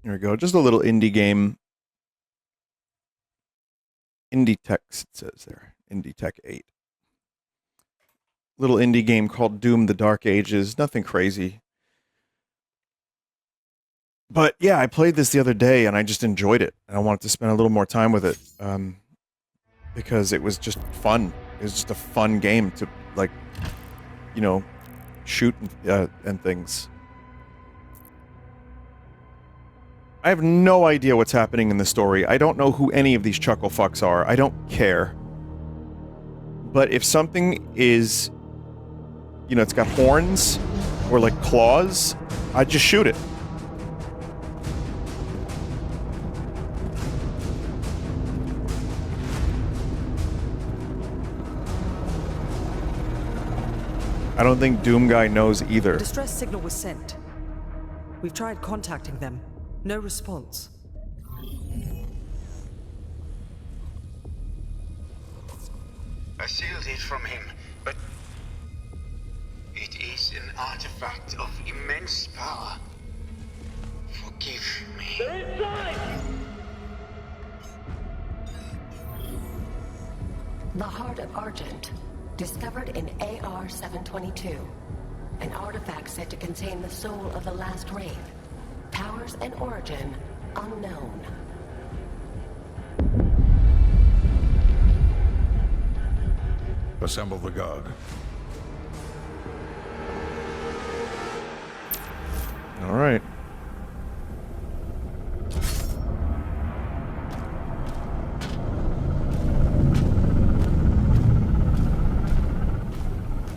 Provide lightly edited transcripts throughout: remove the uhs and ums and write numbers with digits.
Here we go. Just a little indie game. Indie text, it says there. Indie Tech 8. Little indie game called Doom the Dark Ages. Nothing crazy. But yeah, I played this the other day and I just enjoyed it. And I wanted to spend a little more time with it. Because it was just fun. It was just a fun game to, like, you know, shoot and things. I have no idea what's happening in the story. I don't know who any of these chuckle fucks are. I don't care. But if something is, you know, it's got horns or like claws, I just shoot it. I don't think Doom Guy knows either. A distress signal was sent. We've tried contacting them. No response. I sealed it from him, but it is an artifact of immense power. Forgive me. They're inside! The Heart of Argent, discovered in AR-722. An artifact said to contain the soul of the last wraith. Powers and origin unknown. Assemble the guard. All right.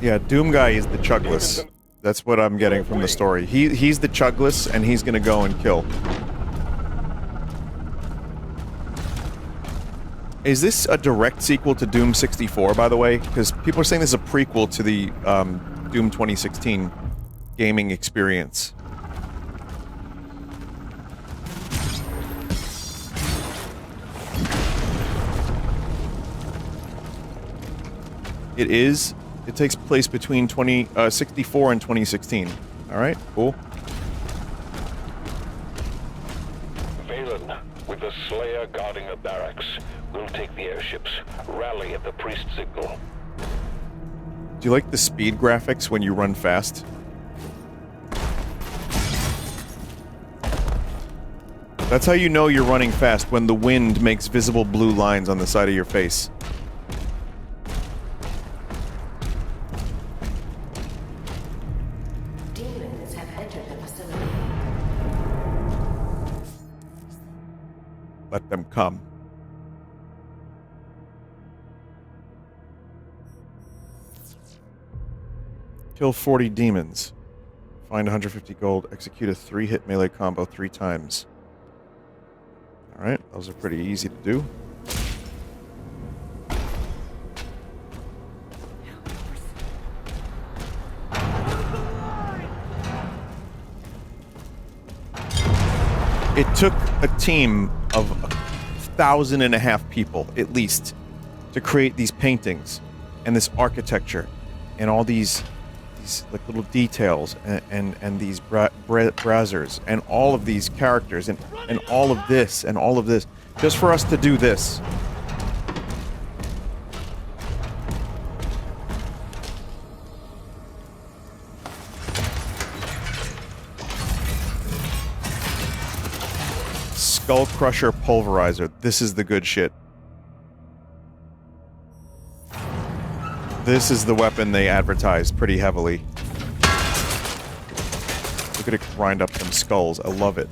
Yeah, Doom Guy is the Chugless. That's what I'm getting from the story. He's the Chugless, and he's gonna go and kill. Is this a direct sequel to Doom 64, by the way? Because people are saying this is a prequel to the Doom 2016 gaming experience. It is. It takes place between 64 and 2016. Alright, cool. Valen, with the Slayer guarding the barracks, we'll take the airships. Rally at the priest signal. Do you like the speed graphics when you run fast? That's how you know you're running fast, when the wind makes visible blue lines on the side of your face. Let them come. Kill 40 demons. Find 150 gold. Execute a 3-hit melee combo 3 times. Alright, those are pretty easy to do. It took a team of 1,500 people, at least, to create these paintings and this architecture and all these like little details and these brazzers and all of these characters and all of this and all of this just for us to do this. Skull Crusher Pulverizer. This is the good shit. This is the weapon they advertised pretty heavily. Look at it grind up them skulls. I love it.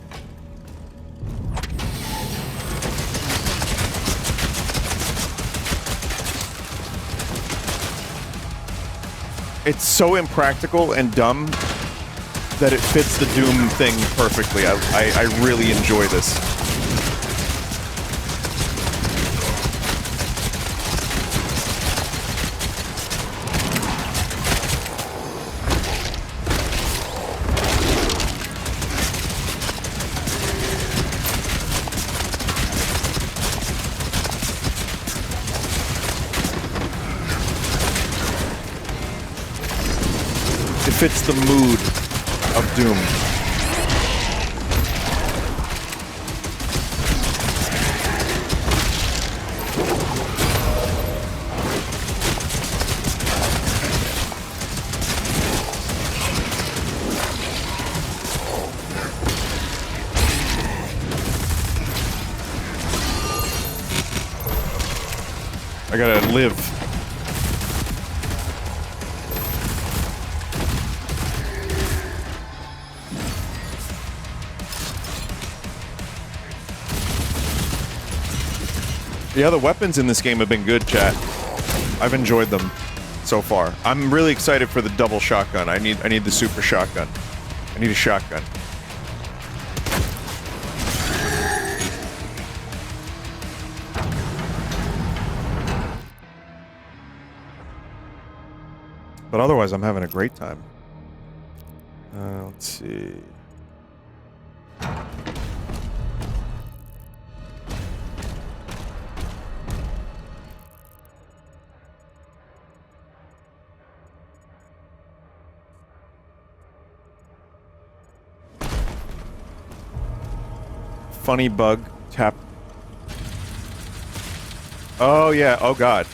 It's so impractical and dumb that it fits the Doom thing perfectly. I really enjoy this. It fits the mood of Doom. I gotta live. Yeah, the weapons in this game have been good, chat. I've enjoyed them so far. I'm really excited for the double shotgun. I need the super shotgun. I need a shotgun. But otherwise, I'm having a great time. Let's see. Funny bug. Tap. Oh, yeah. Oh, God.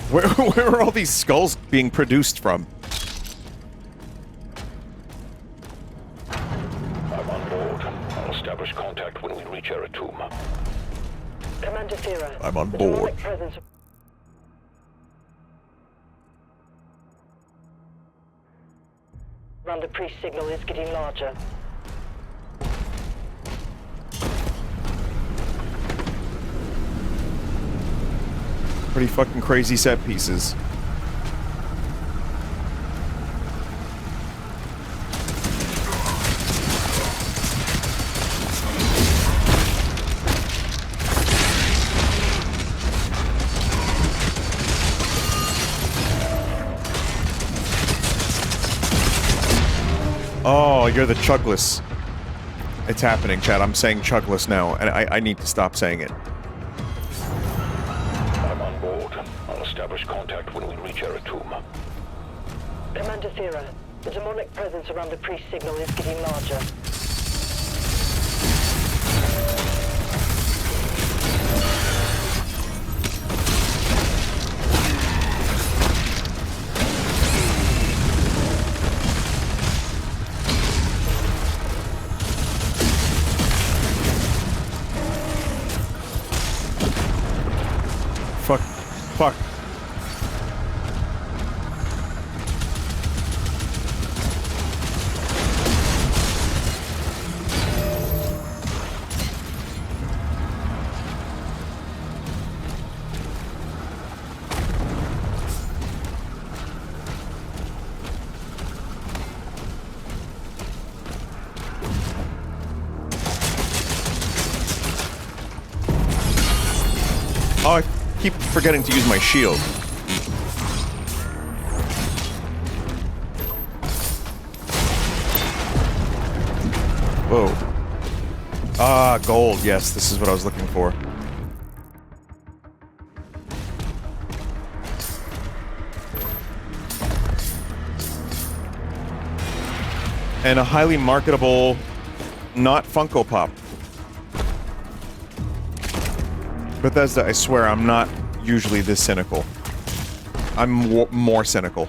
Where are all these skulls being produced from? I'm on board. I'll establish contact when we reach Eratum. Commander Thera. I'm on the board. demonic presence around the priest signal is getting larger. Pretty fucking crazy set pieces. Oh, you're the Chugless. It's happening, chat. I'm saying Chugless now, and I need to stop saying it. I'm on board. I'll establish contact when we reach Eratum. Commander Thera, the demonic presence around the priest signal is getting larger. Fuck. Fuck. Oh, I keep forgetting to use my shield. Whoa. Ah, gold. Yes, this is what I was looking for. And a highly marketable, not Funko Pop. Bethesda, I swear, I'm not usually this cynical. I'm more cynical.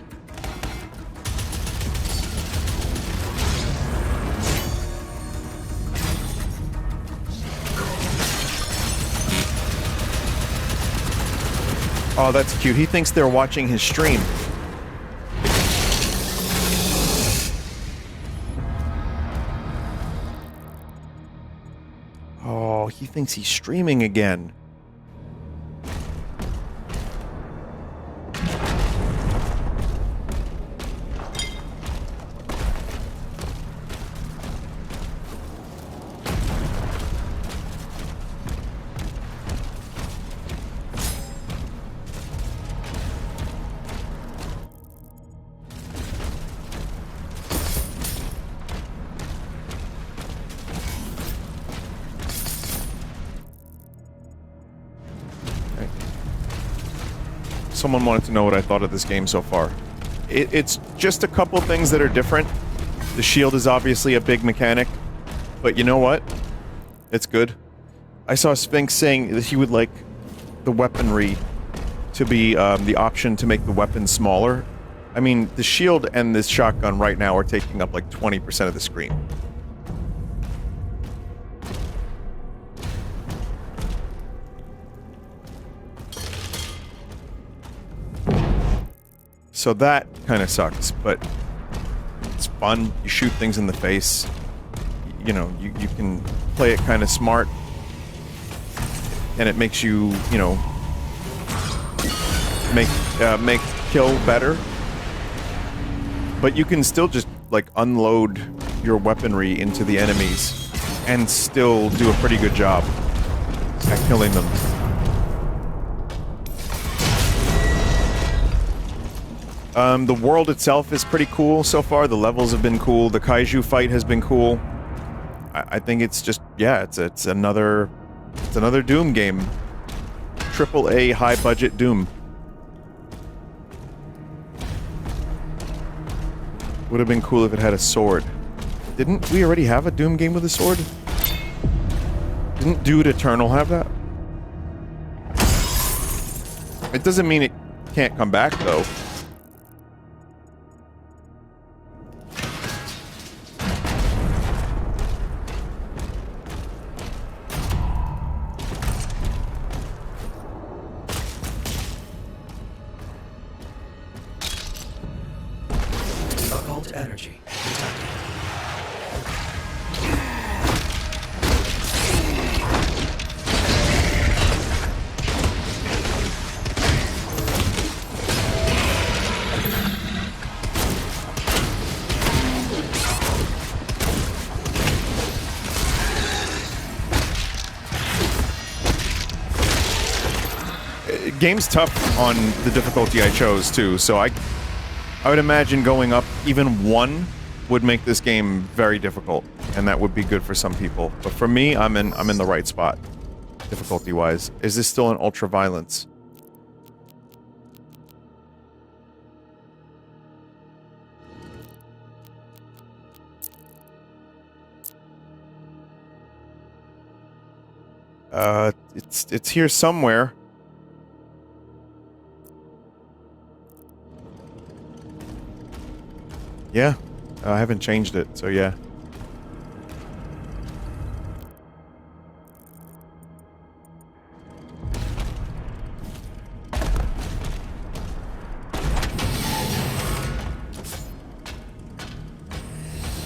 Oh, that's cute. He thinks they're watching his stream. Oh, he thinks he's streaming again. Someone wanted to know what I thought of this game so far. It's just a couple things that are different. The shield is obviously a big mechanic, but you know what? It's good. I saw Sphinx saying that he would like the weaponry to be the option to make the weapon smaller. I mean, the shield and this shotgun right now are taking up like 20% of the screen. So that kind of sucks, but it's fun. You shoot things in the face. You know, you can play it kind of smart. And it makes you, you know, make kill better. But you can still just, like, unload your weaponry into the enemies and still do a pretty good job at killing them. The world itself is pretty cool so far. The levels have been cool. The kaiju fight has been cool. I think it's just, yeah, it's another Doom game. AAA high-budget Doom. Would have been cool if it had a sword. Didn't we already have a Doom game with a sword? Didn't Dude Eternal have that? It doesn't mean it can't come back, though. Occult energy detected. Game's tough on the difficulty I chose too, so I would imagine going up even one would make this game very difficult, and that would be good for some people. But for me, I'm in the right spot, difficulty-wise. Is this still an ultra violence? It's here somewhere. Yeah, I haven't changed it, so yeah.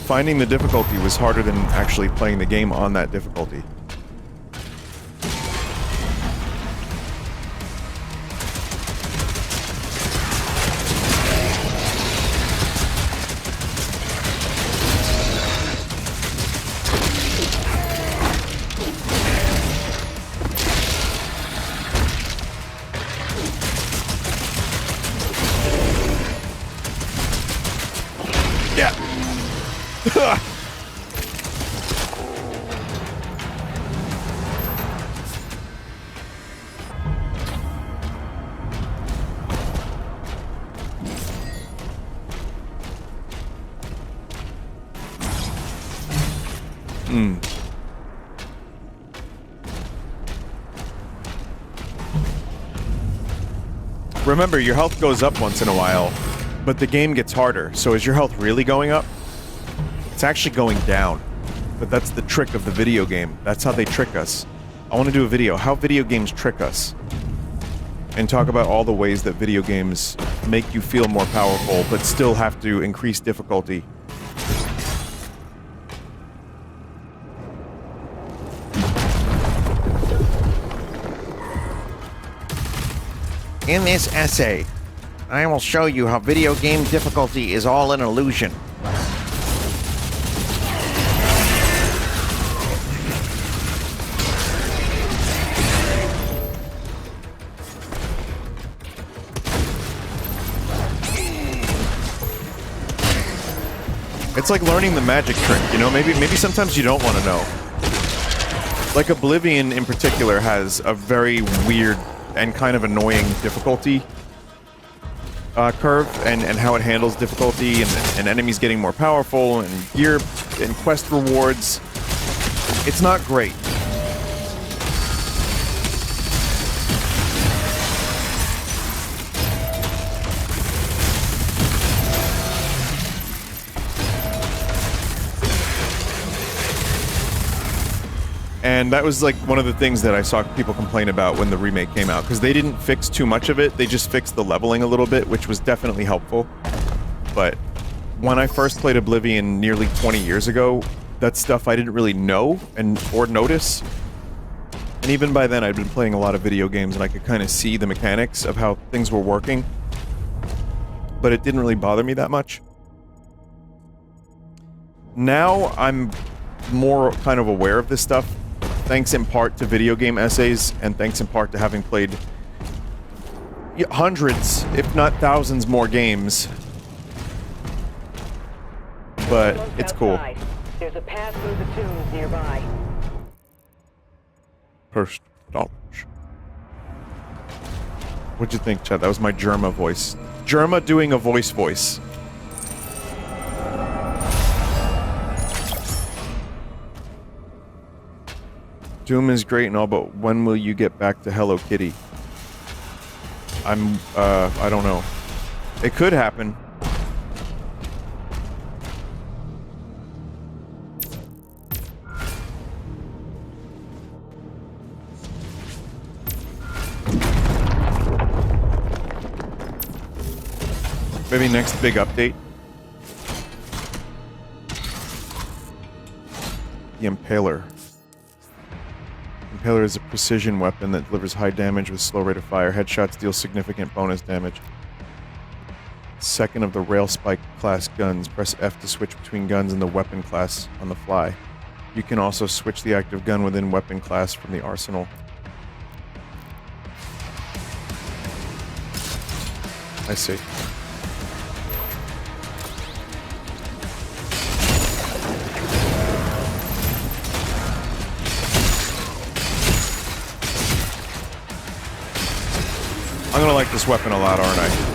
Finding the difficulty was harder than actually playing the game on that difficulty. Remember, your health goes up once in a while, but the game gets harder. So is your health really going up? It's actually going down. But that's the trick of the video game. That's how they trick us. I want to do a video, how video games trick us. And talk about all the ways that video games make you feel more powerful, but still have to increase difficulty. In this essay, I will show you how video game difficulty is all an illusion. It's like learning the magic trick, you know? Maybe sometimes you don't want to know. Like Oblivion in particular has a very weird and kind of annoying difficulty curve, and how it handles difficulty, and enemies getting more powerful, and gear and quest rewards. It's not great. And that was like one of the things that I saw people complain about when the remake came out, because they didn't fix too much of it, they just fixed the leveling a little bit, which was definitely helpful. But when I first played Oblivion nearly 20 years ago, that's stuff I didn't really know or notice. And even by then I'd been playing a lot of video games and I could kind of see the mechanics of how things were working. But it didn't really bother me that much. Now I'm more kind of aware of this stuff, thanks in part to video game essays, and thanks in part to having played hundreds, if not thousands more games. But it's cool. There's a path through the tombs nearby. First knowledge. What'd you think, Chad? That was my Germa voice. Germa doing a voice. Doom is great and all, but when will you get back to Hello Kitty? I don't know. It could happen. Maybe next big update. The Impaler. Impaler is a precision weapon that delivers high damage with slow rate of fire. Headshots deal significant bonus damage. Second of the Rail Spike class guns. Press F to switch between guns in the weapon class on the fly. You can also switch the active gun within weapon class from the arsenal. I see. I'm gonna like this weapon a lot, aren't I?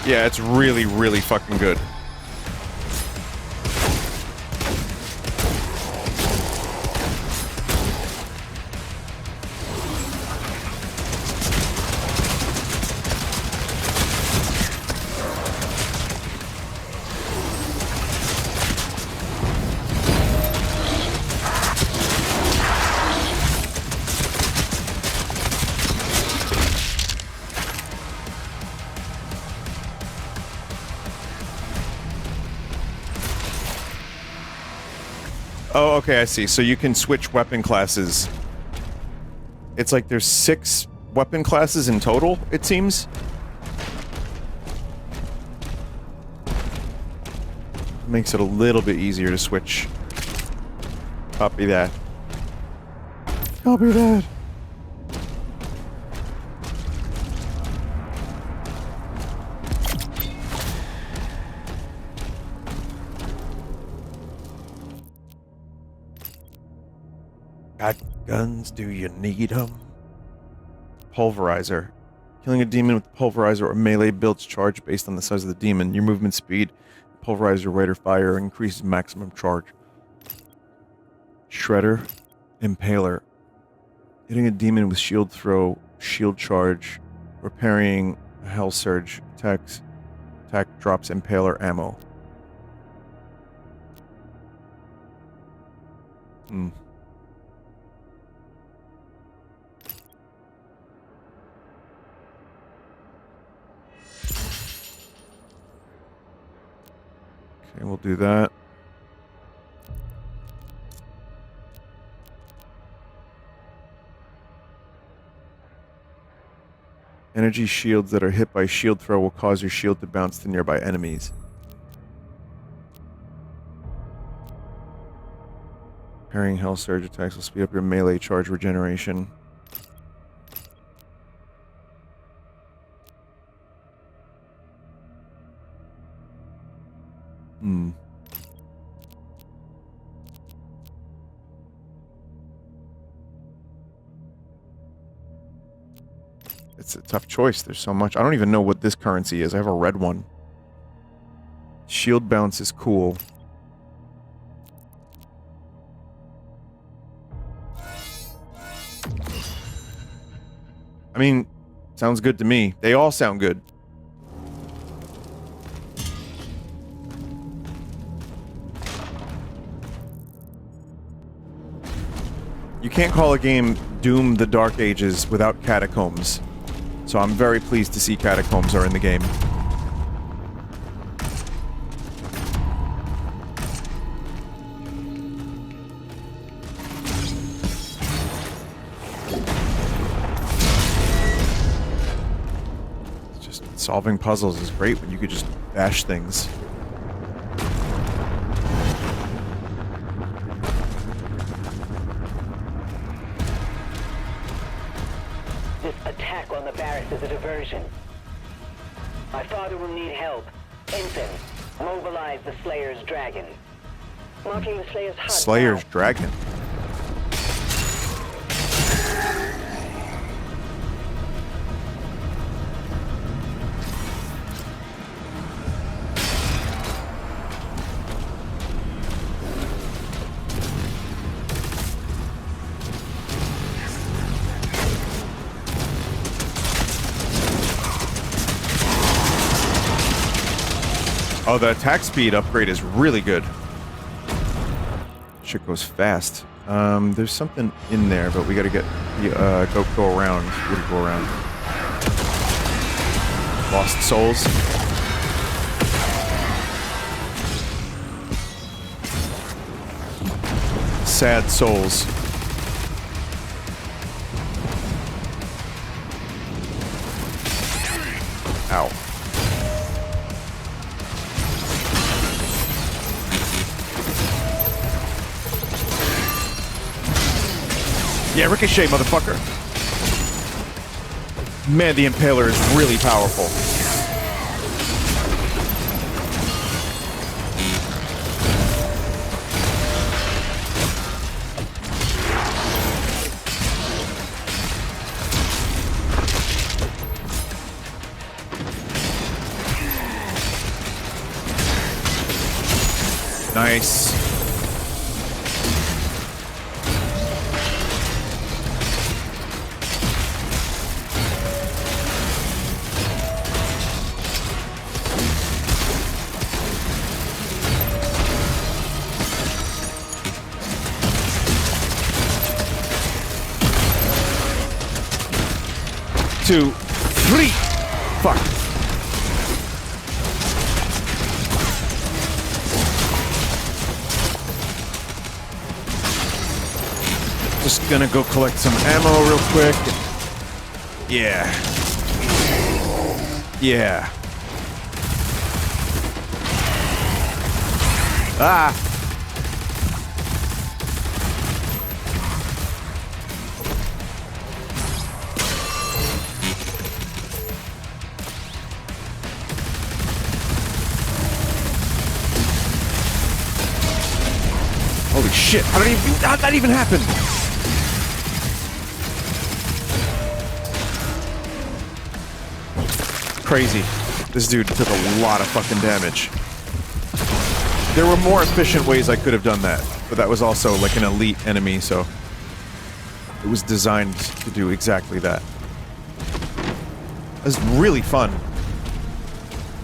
Yeah, it's really, really fucking good. Oh, okay, I see. So you can switch weapon classes. It's like there's 6 weapon classes in total, it seems. Makes it a little bit easier to switch. Copy that. Copy that. Got guns? Do you need them? Pulverizer. Killing a demon with pulverizer or melee builds charge based on the size of the demon. Your movement speed, pulverizer rate or fire increases maximum charge. Shredder. Impaler. Hitting a demon with shield throw, shield charge, or parrying a hell surge attack drops impaler ammo. Okay, we'll do that. Energy shields that are hit by shield throw will cause your shield to bounce to nearby enemies. Parrying hell surge attacks will speed up your melee charge regeneration. it's a tough choice. There's so much. I don't even know what this currency is. I have a red one. Shield bounce is cool. I mean, sounds good to me. They all sound good. You can't call a game Doom the Dark Ages without catacombs. So I'm very pleased to see catacombs are in the game. Solving puzzles is great when you could just bash things. This attack on the barracks is a diversion. My father will need help. Ensign, mobilize the Slayer's Dragon. Marking the Slayer's hut. Slayer's Dragon. Oh, the attack speed upgrade is really good. Shit goes fast. There's something in there, but we gotta get the, go around. What do you go around? Lost souls. Sad souls. Ow. Yeah, ricochet, motherfucker. Man, the Impaler is really powerful. Nice. Two, three. Fuck. Just gonna go collect some ammo real quick. Yeah. Yeah. Ah. Holy shit, how'd that even happen? Crazy. This dude took a lot of fucking damage. There were more efficient ways I could have done that, but that was also like an elite enemy, so it was designed to do exactly that. It was really fun.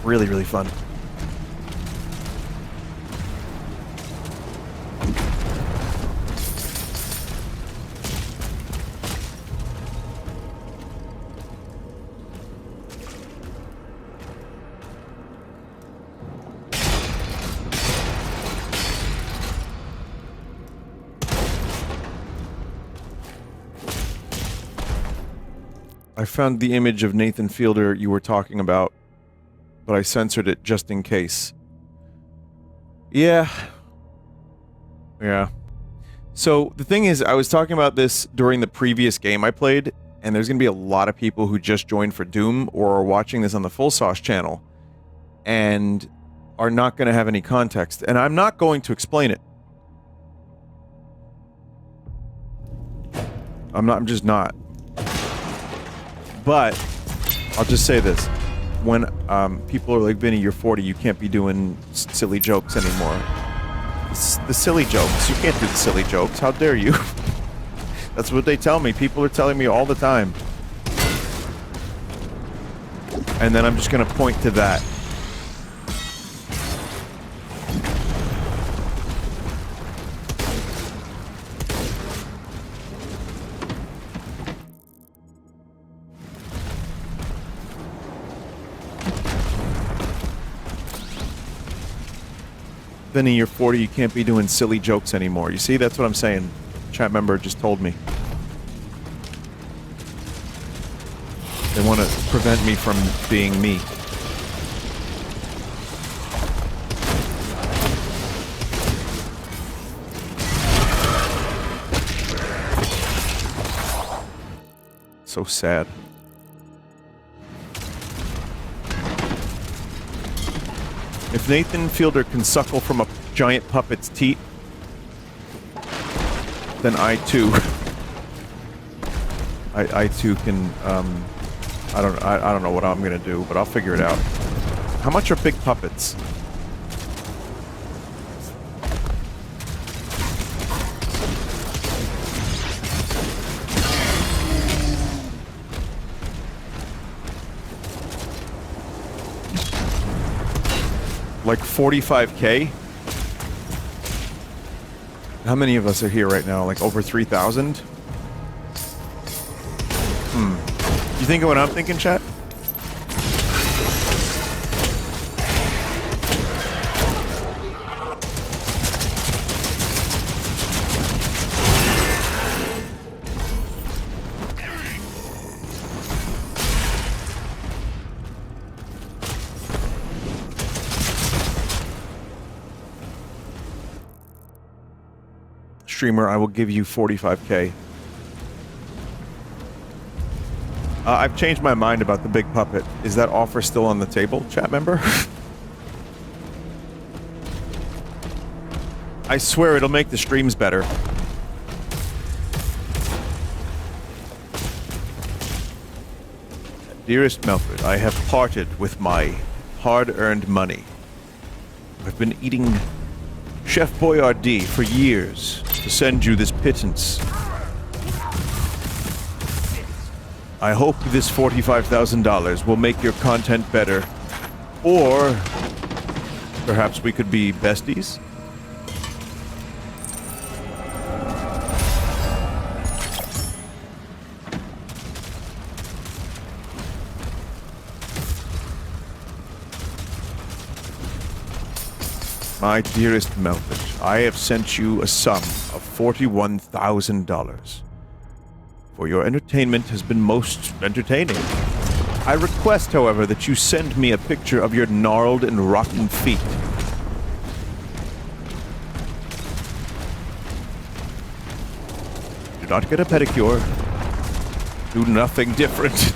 Really, really fun. I found the image of Nathan Fielder you were talking about, but I censored it just in case. Yeah. Yeah. So, the thing is, I was talking about this during the previous game I played, and there's gonna be a lot of people who just joined for Doom, or are watching this on the Full Sauce channel, and are not gonna have any context, and I'm not going to explain it. I'm just not. But I'll just say this. When people are like, Vinny, you're 40, you can't be doing silly jokes anymore. The silly jokes. You can't do the silly jokes. How dare you? That's what they tell me. People are telling me all the time. And then I'm just going to point to that. Vinny, you're 40, you can't be doing silly jokes anymore. You see, that's what I'm saying. Chat member just told me. They want to prevent me from being me. So sad. If Nathan Fielder can suckle from a giant puppet's teat, then I too can, I don't know what I'm gonna do, but I'll figure it out. How much are big puppets? Like 45K? How many of us are here right now? Like over 3,000? You thinking what I'm thinking, chat? Streamer, I will give you 45K. I've changed my mind about the big puppet. Is that offer still on the table, chat member? I swear it'll make the streams better. Dearest Melford, I have parted with my hard-earned money. I've been eating Chef Boyardee for years to send you this pittance. I hope this $45,000 will make your content better. Or perhaps we could be besties? My dearest Melvich, I have sent you a sum of $41,000. For your entertainment has been most entertaining. I request, however, that you send me a picture of your gnarled and rotten feet. Do not get a pedicure. Do nothing different.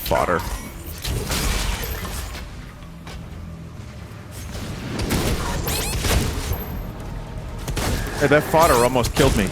Fodder. Hey, that fodder almost killed me.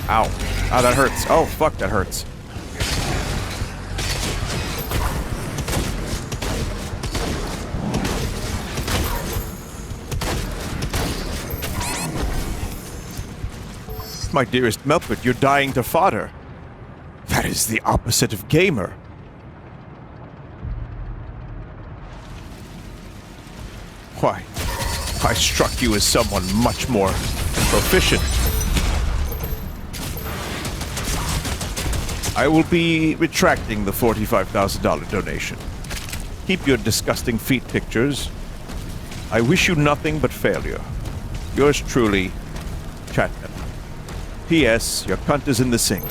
Ow. Oh, that hurts. Oh, fuck, that hurts. My dearest Melpert, you're dying to fodder. That is the opposite of gamer. Why, I struck you as someone much more proficient. I will be retracting the $45,000 donation. Keep your disgusting feet pictures. I wish you nothing but failure. Yours truly, Chapman. P.S. Your cunt is in the sink.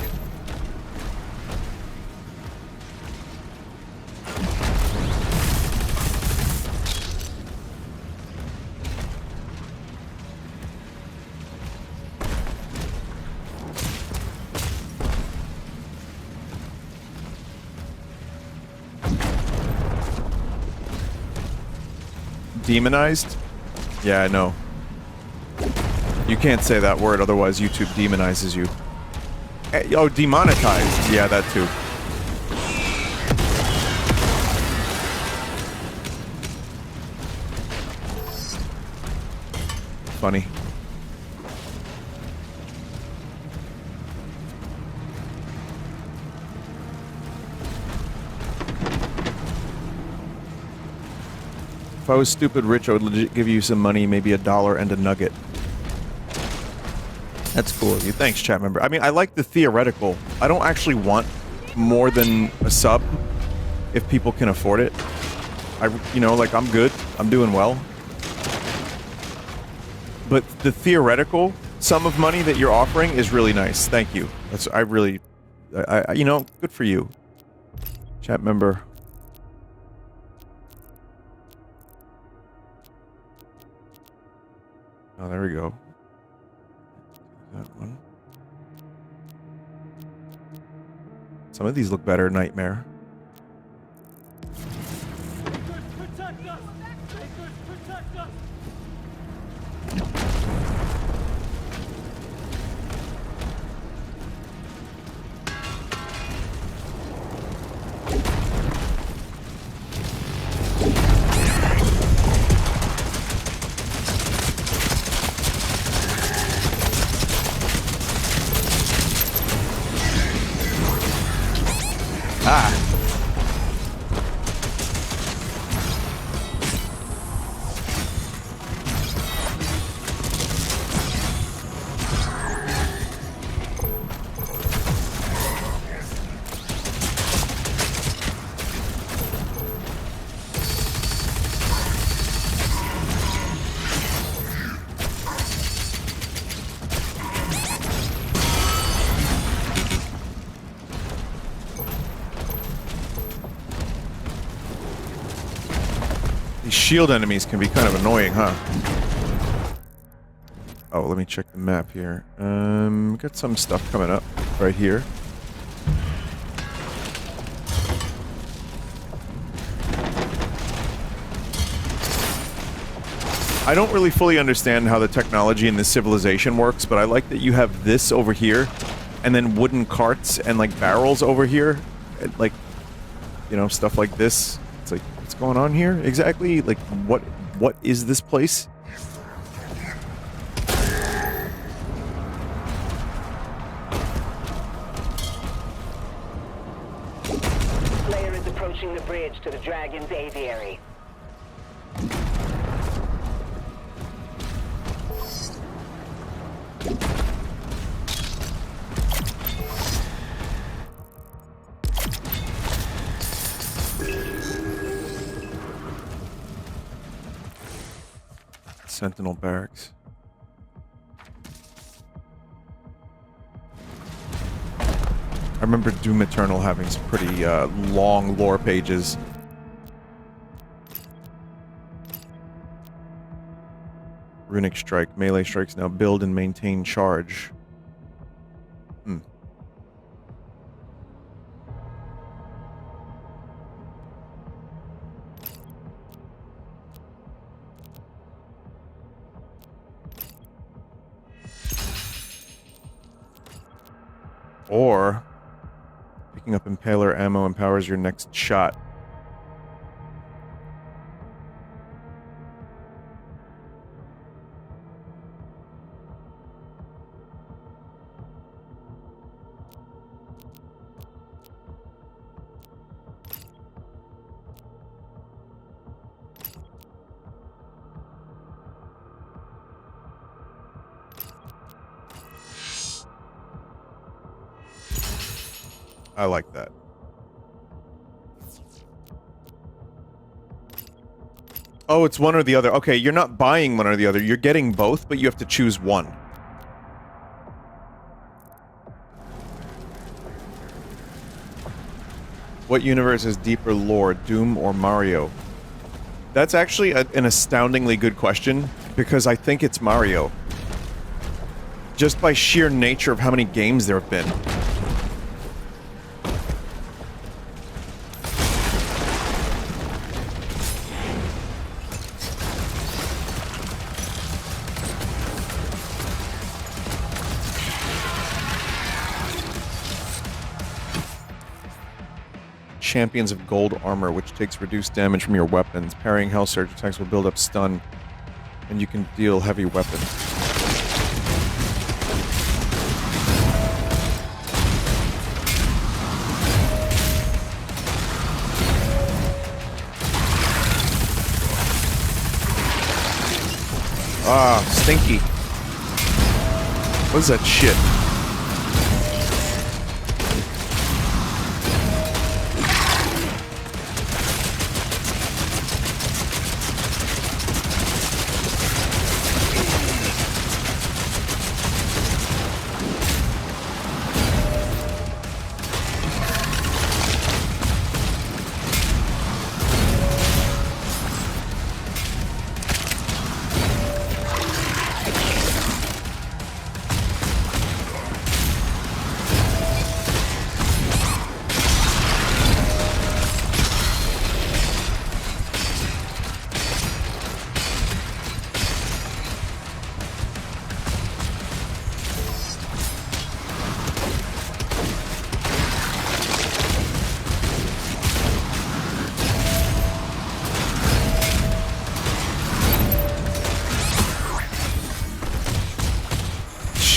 Demonized? Yeah, I know. You can't say that word, otherwise YouTube demonizes you. Oh, demonetized. Yeah, that too. Funny. If I was stupid rich, I would legit give you some money, maybe $1 and a nugget. That's cool of you. Thanks, chat member. I mean, I like the theoretical. I don't actually want more than a sub if people can afford it. You know, like, I'm good. I'm doing well. But the theoretical sum of money that you're offering is really nice. Thank you. That's, you know, good for you. Chat member. Oh, there we go. That one. Some of these look better, Nightmare. Protect us! Protect us! Ah. Shield enemies can be kind of annoying, huh? Oh, let me check the map here. Got some stuff coming up right here. I don't really fully understand how the technology in this civilization works, but I like that you have this over here, and then wooden carts and, like, barrels over here. And, like, you know, stuff like this. It's like, what's going on here exactly? Like, what is this place? Slayer is approaching the bridge to the Dragon's aviary. Sentinel Barracks. I remember Doom Eternal having some pretty long lore pages. Runic Strike. Melee strikes now build and maintain charge. Or picking up Impaler ammo empowers your next shot. I like that. Oh, it's one or the other. Okay, you're not buying one or the other. You're getting both, but you have to choose one. What universe has deeper lore, Doom or Mario? That's actually an astoundingly good question, because I think it's Mario. Just by sheer nature of how many games there have been. Champions of Gold Armor, which takes reduced damage from your weapons. Parrying Hell Surge attacks will build up stun, and you can deal heavy weapons. Ah, stinky. What is that shit?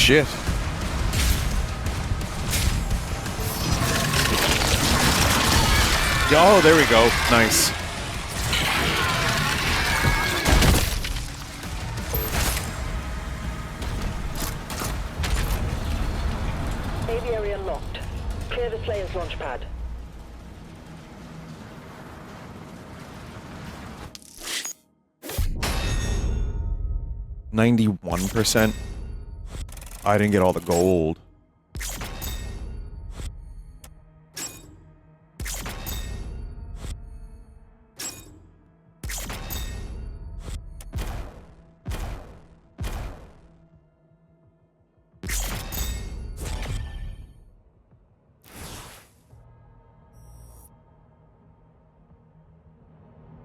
Shit. Oh, there we go. Nice. Aviary unlocked. Clear the Slayer's launch pad. %91%. I didn't get all the gold.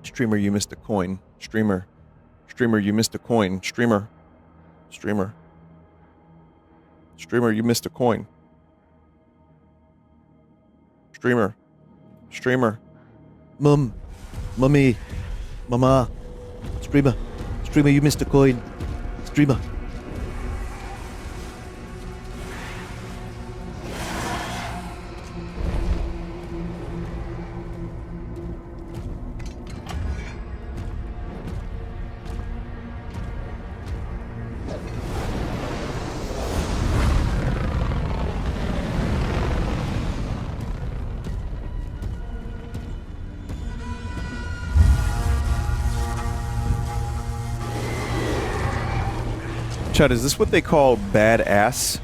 Streamer, you missed a coin. Streamer. Streamer, you missed a coin. Streamer. Streamer. Streamer, you missed a coin. Streamer. Streamer. Mum. Mummy. Mama. Streamer. Streamer, you missed a coin. Streamer. Chad, is this what they call badass?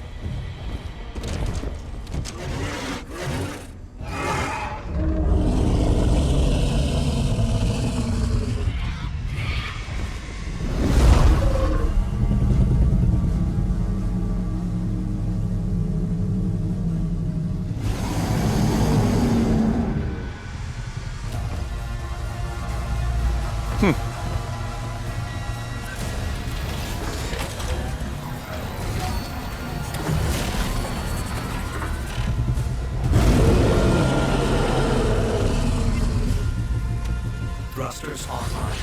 thrusters online.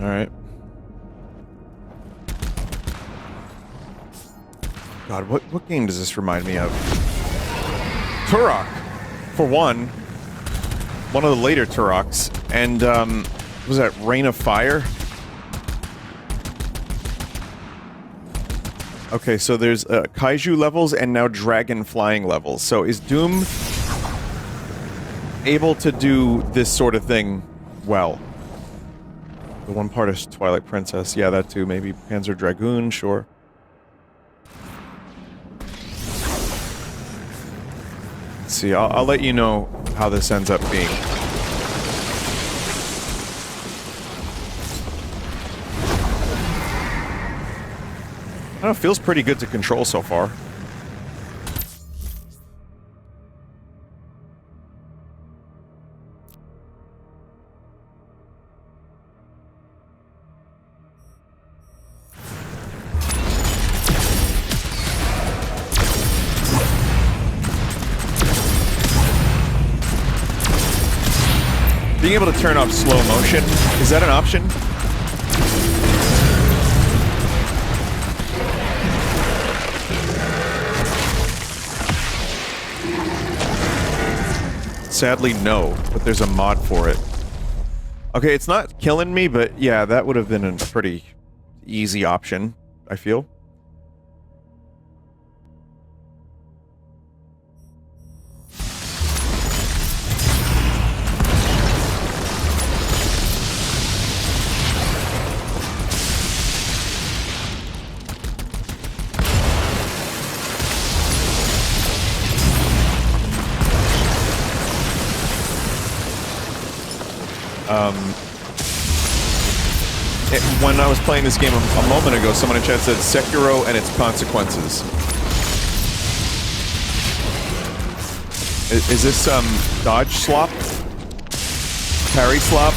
All right. God, what game does this remind me of? Turok, for one of the later Turoks, and was that Reign of Fire? Okay, so there's kaiju levels and now dragon flying levels. So is Doom able to do this sort of thing well? The one part is Twilight Princess. Yeah, that too. Maybe Panzer Dragoon, sure. Let's see, I'll let you know how this ends up being. I don't know, it feels pretty good to control so far. Being able to turn off slow motion, is that an option? Sadly, no, but there's a mod for it. Okay, it's not killing me, but yeah, that would have been a pretty easy option, I feel. When I was playing this game a moment ago, someone in chat said Sekiro and its consequences. Is this dodge slop? Parry slop?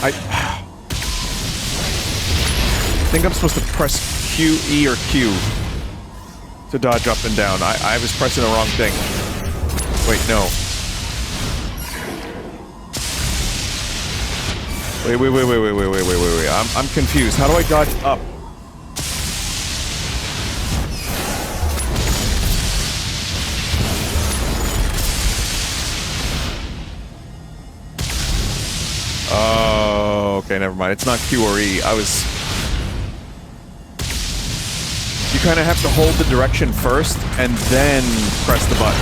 I think I'm supposed to press Q, E, or Q to dodge up and down. I was pressing the wrong thing. Wait, no. Wait. I'm confused. How do I dodge up? Oh, okay, never mind. It's not Q or E. You kind of have to hold the direction first, and then press the button.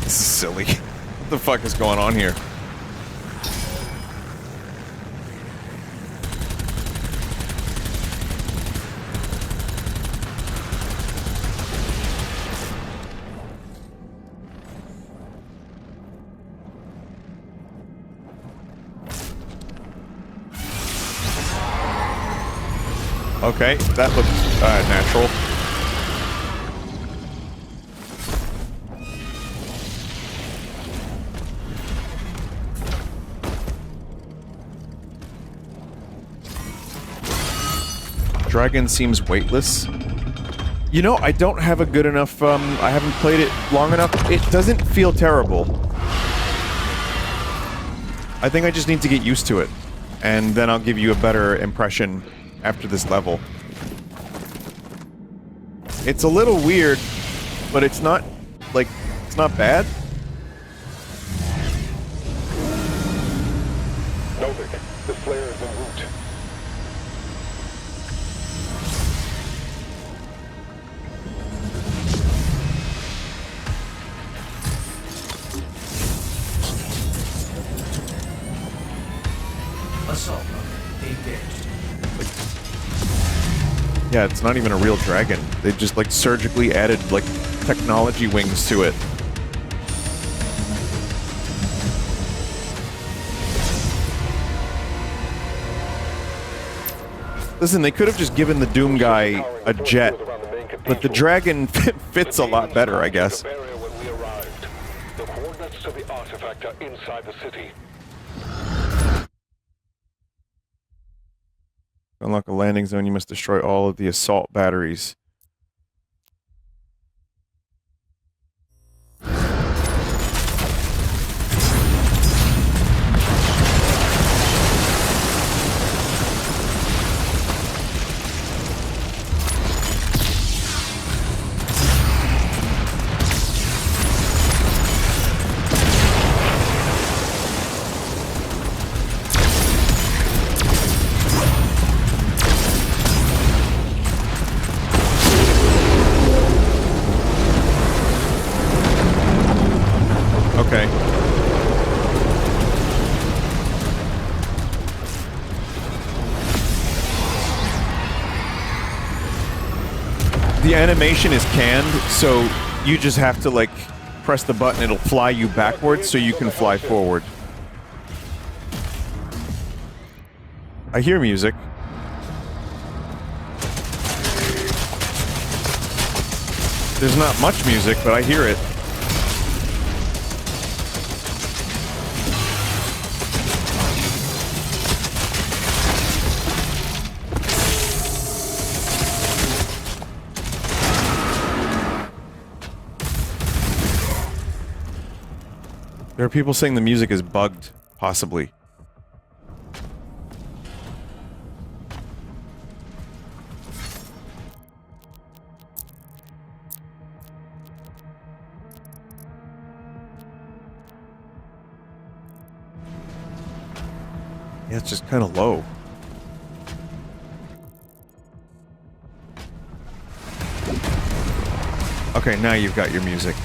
Silly. What the fuck is going on here? Okay, that looks natural. Dragon seems weightless. You know, I don't have a good enough, I haven't played it long enough. It doesn't feel terrible. I think I just need to get used to it. And then I'll give you a better impression after this level. It's a little weird, but it's not, like, it's not bad. Novic, the flare is en route. Yeah, it's not even a real dragon. They just like surgically added like technology wings to it. Listen, they could have just given the Doom guy a jet, but the dragon fits a lot better, I guess. The coordinates to the artifact are inside the city. To unlock a landing zone, you must destroy all of the assault batteries. Okay. The animation is canned, so you just have to like press the button, it'll fly you backwards so you can fly forward. I hear music. There's not much music, but I hear it. There are people saying the music is bugged, possibly. Yeah, it's just kind of low. Okay, now you've got your music.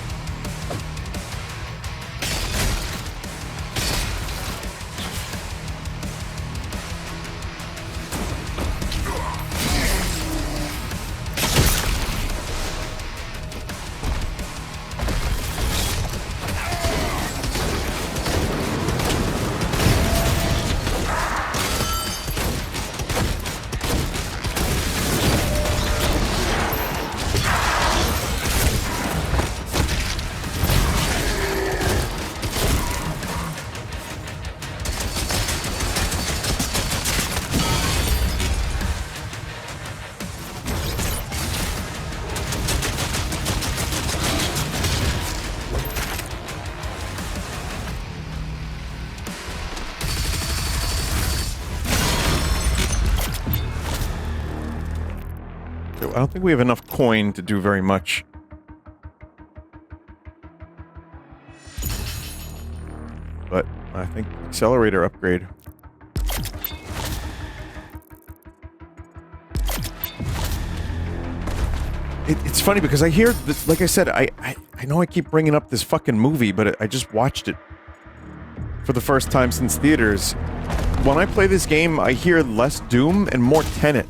I don't think we have enough coin to do very much. But I think accelerator upgrade. It's funny because I hear, like I said, I know I keep bringing up this fucking movie, but I just watched it for the first time since theaters. When I play this game, I hear less Doom and more Tenet.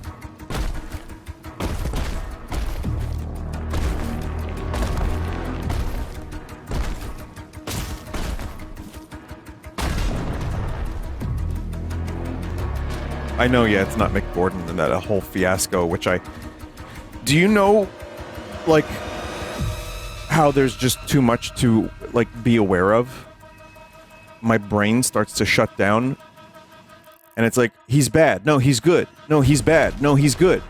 I know, yeah, it's not Mick Gordon and that whole fiasco, which I... Do you know, like, how there's just too much to, like, be aware of? My brain starts to shut down. And it's like, he's bad. No, he's good. No, he's bad. No, he's good.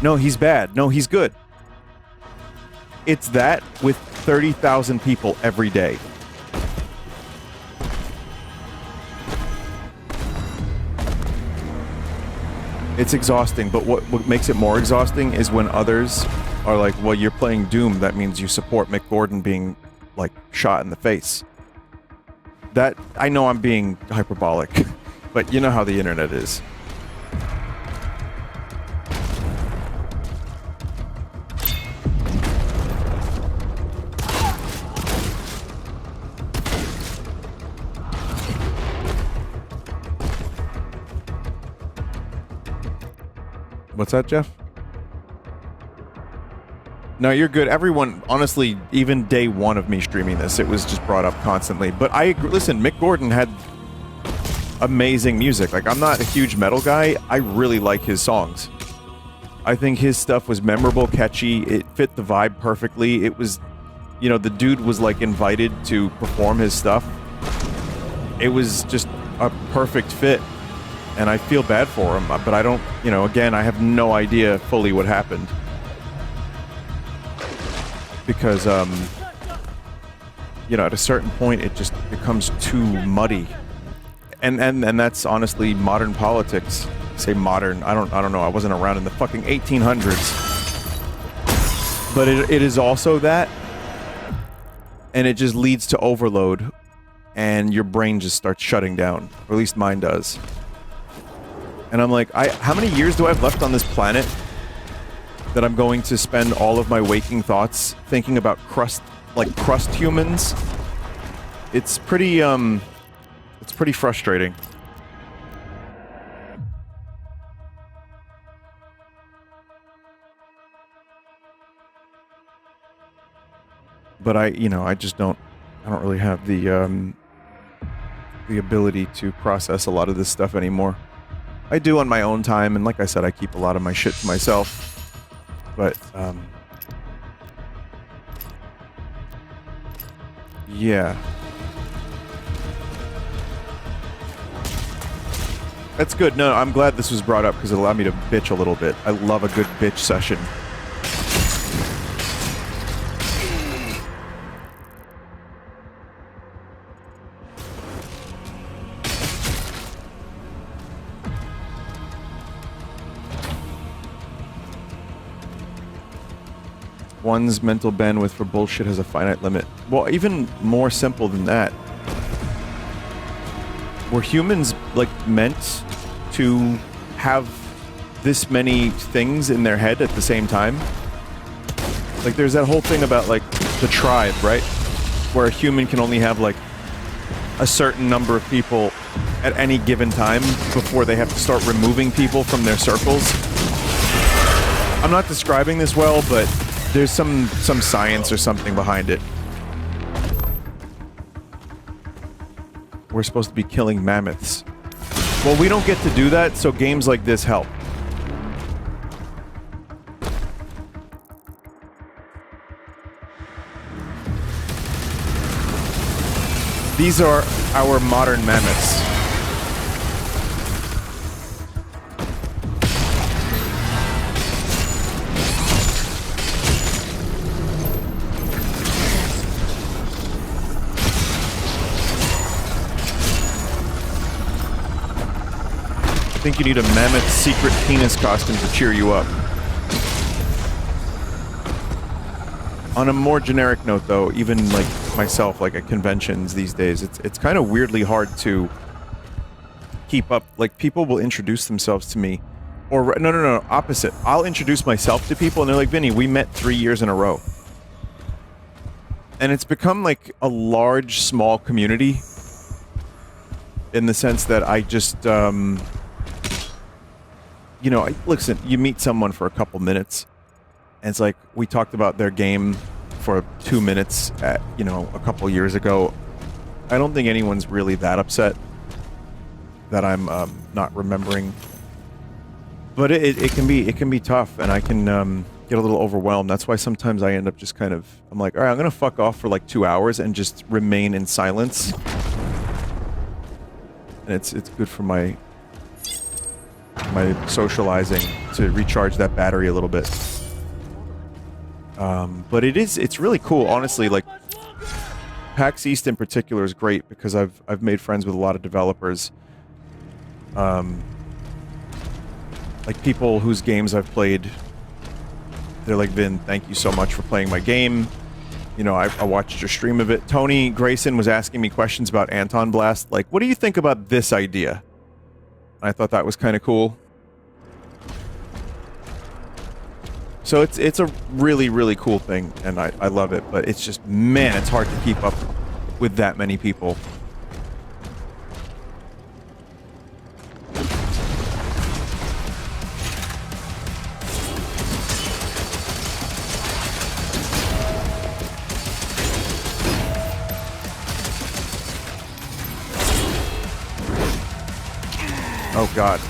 No, he's bad. No, he's good. It's that with 30,000 people every day. It's exhausting, but what makes it more exhausting is when others are like, well, you're playing Doom, that means you support Mick Gordon being, like, shot in the face. That, I know I'm being hyperbolic, but you know how the internet is. What's that, Jeff? No, you're good. Everyone, honestly, even day one of me streaming this, it was just brought up constantly. But I agree. Listen, Mick Gordon had amazing music. Like, I'm not a huge metal guy. I really like his songs. I think his stuff was memorable, catchy. It fit the vibe perfectly. It was, you know, the dude was like invited to perform his stuff. It was just a perfect fit. And I feel bad for him, but I don't, you know, again, I have no idea fully what happened. Because, you know, at a certain point, it just becomes too muddy. And that's honestly modern politics. Say modern, I don't know, I wasn't around in the fucking 1800s. But it is also that, and it just leads to overload, and your brain just starts shutting down, or at least mine does. And I'm like, how many years do I have left on this planet that I'm going to spend all of my waking thoughts thinking about crust humans? It's pretty frustrating. But I don't really have the ability to process a lot of this stuff anymore. I do on my own time, and like I said, I keep a lot of my shit to myself. But, yeah. That's good. No, I'm glad this was brought up because it allowed me to bitch a little bit. I love a good bitch session. One's mental bandwidth for bullshit has a finite limit. Well, even more simple than that. Were humans, like, meant to have this many things in their head at the same time? Like, there's that whole thing about, like, the tribe, right? Where a human can only have, like, a certain number of people at any given time before they have to start removing people from their circles. I'm not describing this well, but there's some science or something behind it. We're supposed to be killing mammoths. Well, we don't get to do that, so games like this help. These are our modern mammoths. I think you need a mammoth secret penis costume to cheer you up. On a more generic note, though, even like myself, like at conventions these days, it's kind of weirdly hard to keep up. Like, people will introduce themselves to me, or no, opposite. I'll introduce myself to people, and they're like, "Vinny, we met 3 years in a row," and it's become like a large, small community. In the sense that I just, you know, listen, you meet someone for a couple minutes, and it's like, we talked about their game for 2 minutes at, you know, a couple years ago. I don't think anyone's really that upset that I'm not remembering. But it can be tough, and I can get a little overwhelmed. That's why sometimes I end up just kind of, I'm like, all right, I'm gonna fuck off for like 2 hours and just remain in silence. And it's good for my socializing to recharge that battery a little bit. But it's really cool, honestly. Like, PAX East in particular is great because I've made friends with a lot of developers. Like, people whose games I've played, they're like, Vin, thank you so much for playing my game. You know, I watched your stream of it. Tony Grayson was asking me questions about Anton Blast. Like, what do you think about this idea? I thought that was kind of cool. So it's a really, really cool thing, and I love it. But it's just, man, it's hard to keep up with that many people. Oh god.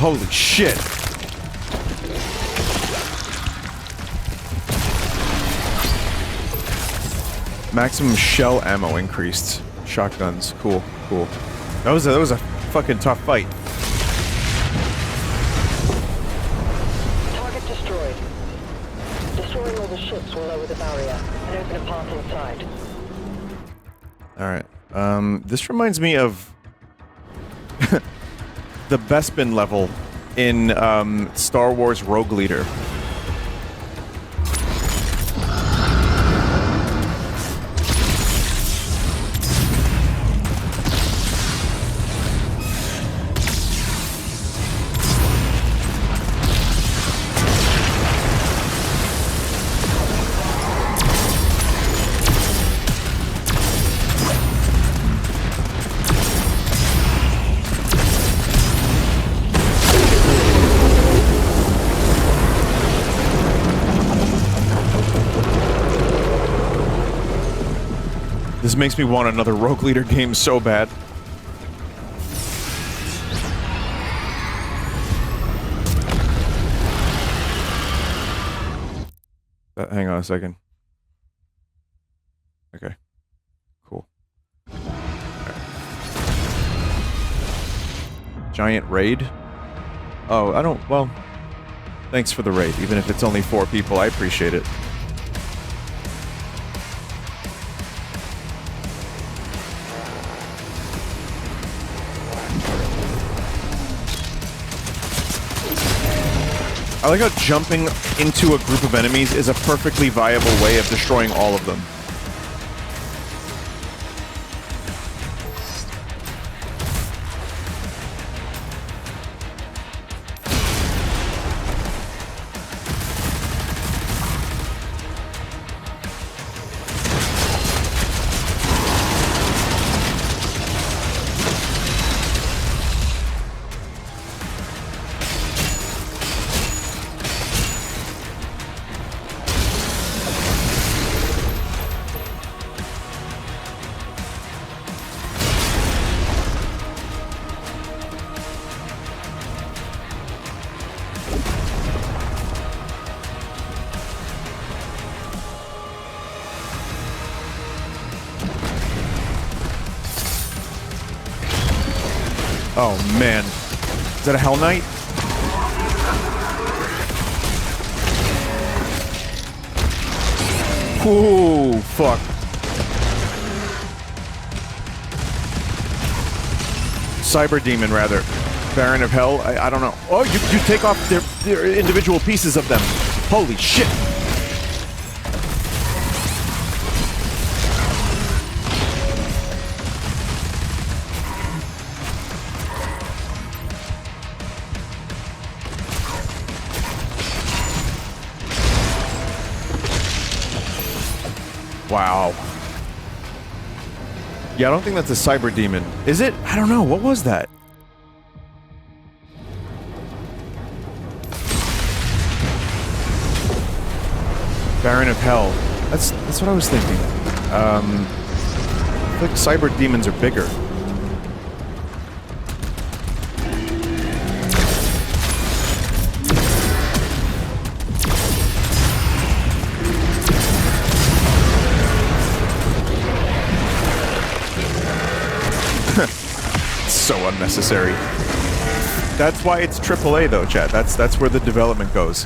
Holy shit. Maximum shell ammo increased. Shotguns. Cool, cool. That was a fucking tough fight. Target destroyed. Destroying all the ships will lower the barrier and open a path inside. Alright. This reminds me of the Bespin level in Star Wars Rogue Leader. This makes me want another Rogue Leader game so bad. Hang on a second. Okay. Cool. Okay. Giant raid? Oh, I don't... Well... Thanks for the raid. Even if it's only 4 people, I appreciate it. I like how jumping into a group of enemies is a perfectly viable way of destroying all of them. Oh man. Is that a Hell Knight? Ooh, fuck. Cyber Demon, rather. Baron of Hell? I don't know. Oh, you take off their individual pieces of them. Holy shit. Wow. Yeah, I don't think that's a Cyber Demon. Is it? I don't know. What was that? Baron of Hell. That's what I was thinking. I feel like Cyber Demons are bigger. So unnecessary. That's why it's AAA though, chat. That's where the development goes.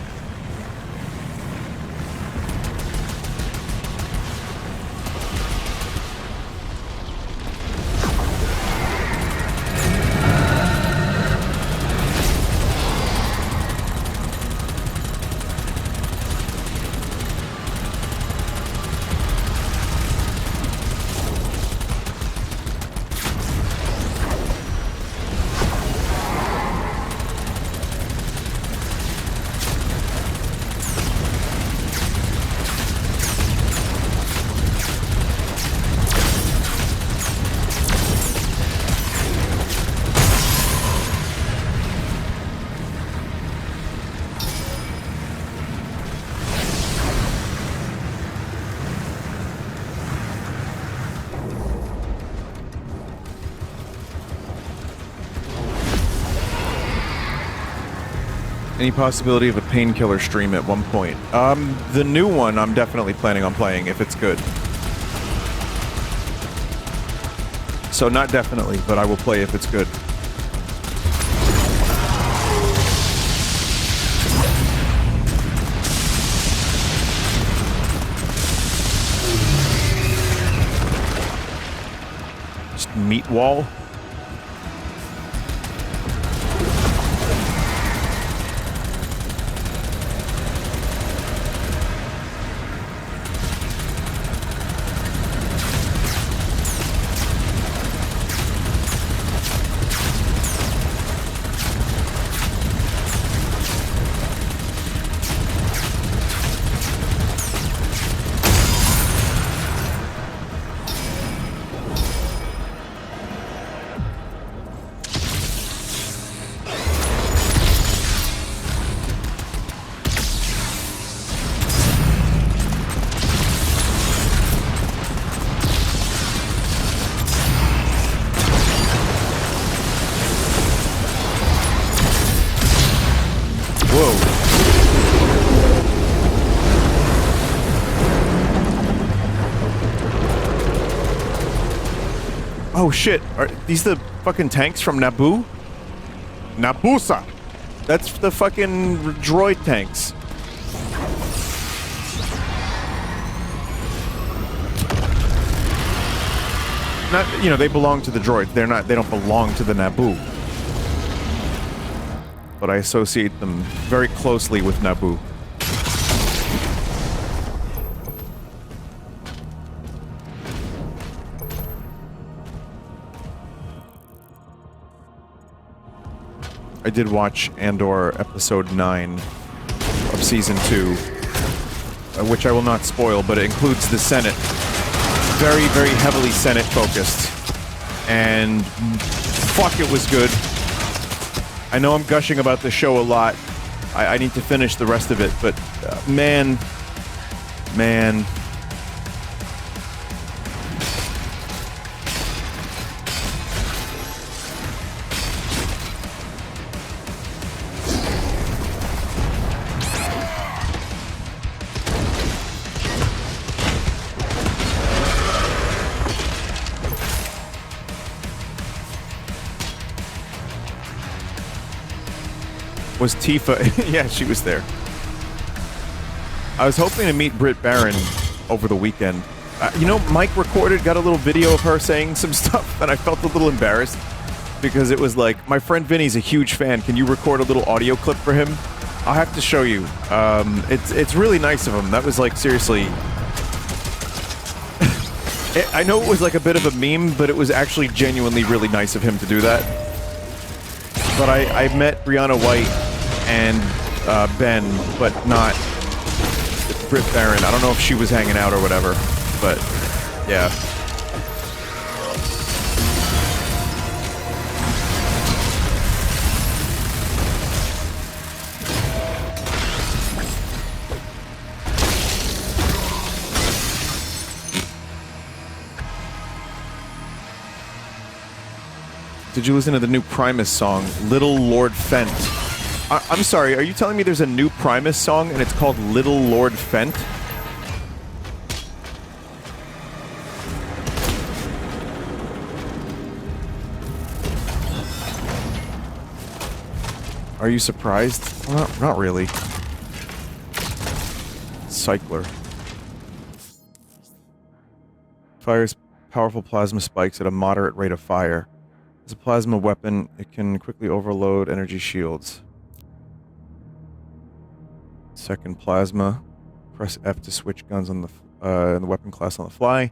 Any possibility of a painkiller stream at one point? The new one I'm definitely planning on playing if it's good. So not definitely, but I will play if it's good. Just meat wall. Oh shit, are these the fucking tanks from Naboo? Nabusa! That's the fucking droid tanks. Not, you know, they belong to the droids. They don't belong to the Naboo. But I associate them very closely with Naboo. I did watch Andor Episode 9 of Season 2, which I will not spoil, but it includes the Senate. Very, very heavily Senate-focused. And fuck, it was good. I know I'm gushing about the show a lot. I need to finish the rest of it, but man... Was Tifa... yeah, she was there. I was hoping to meet Britt Baron over the weekend. You know, Mike got a little video of her saying some stuff, and I felt a little embarrassed. Because it was like, my friend Vinny's a huge fan. Can you record a little audio clip for him? I'll have to show you. It's really nice of him. That was like, seriously... I know it was like a bit of a meme, but it was actually genuinely really nice of him to do that. But I met Brianna White and Ben, but not Britt Baron. I don't know if she was hanging out or whatever, but yeah. Did you listen to the new Primus song, Little Lord Fent? I'm sorry, are you telling me there's a new Primus song and it's called Little Lord Fent? Are you surprised? Well, not really. Cycler. Fires powerful plasma spikes at a moderate rate of fire. As a plasma weapon, it can quickly overload energy shields. Second plasma. Press F to switch guns on the weapon class on the fly.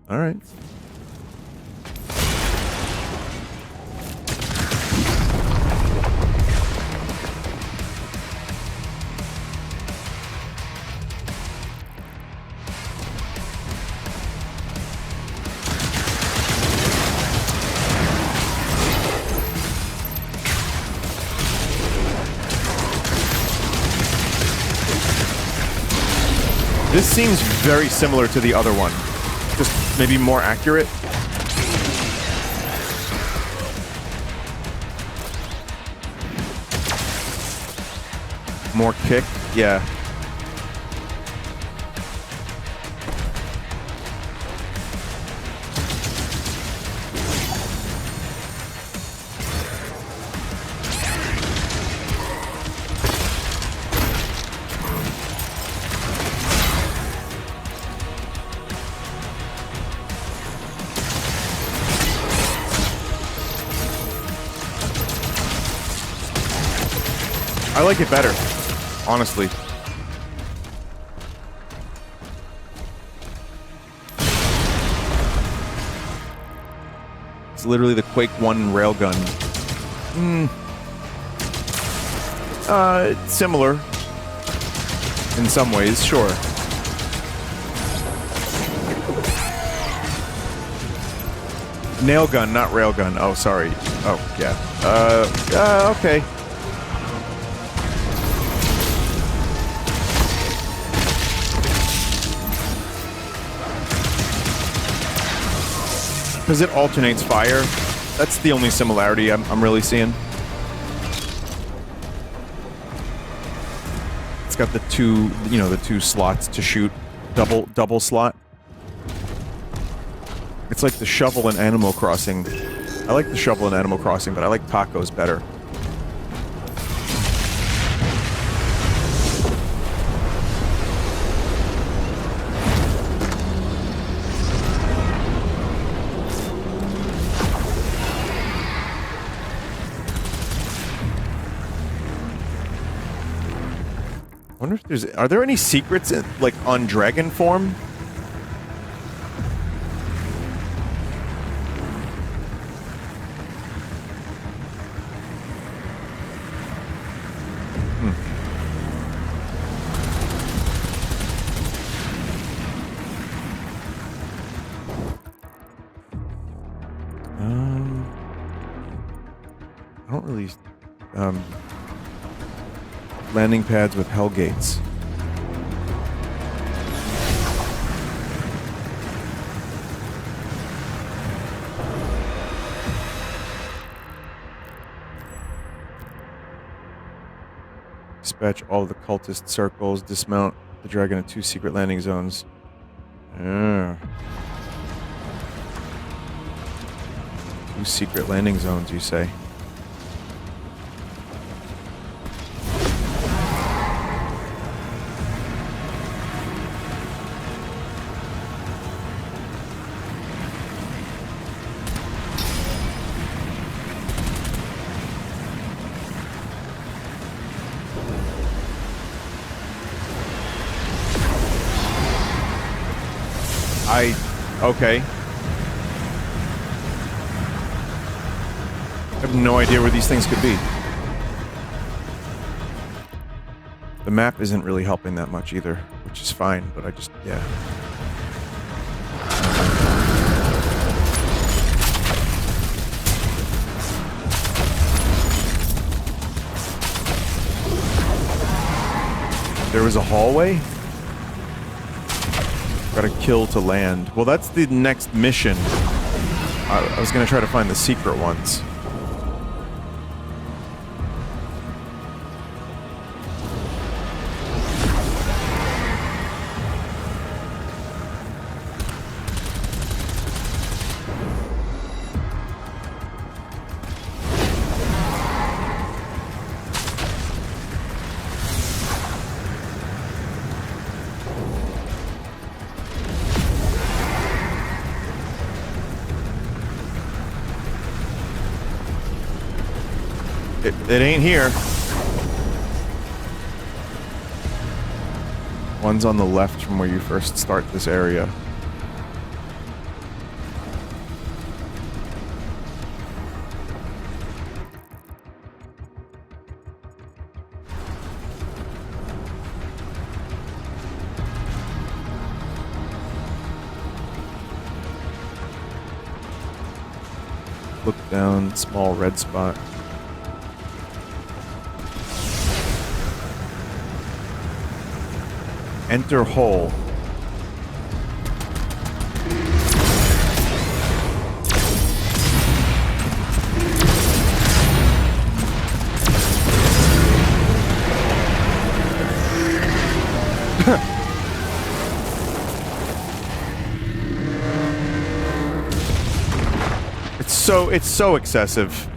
All right. This seems very similar to the other one, just maybe more accurate. More kick? Yeah. I like it better, honestly. It's literally the Quake 1 railgun. Similar. In some ways, sure. Nail gun, not railgun. Oh, sorry. Oh, yeah. Okay. Because it alternates fire. That's the only similarity I'm really seeing. It's got the two, the two slots to shoot. Double slot. It's like the shovel in Animal Crossing. I like the shovel in Animal Crossing, but I like Taco's better. I wonder if are there any secrets like on dragon form? I don't really landing pads with hellgates. Dispatch all of the cultist circles. Dismount the dragon at 2 secret landing zones. Yeah. 2 secret landing zones, you say? Okay. I have no idea where these things could be. The map isn't really helping that much either, which is fine, but yeah. There was a hallway? Gotta kill to land. Well, that's the next mission. I was gonna try to find the secret ones. It ain't here. One's on the left from where you first start this area. Look down, small red spot. Enter hole. so excessive.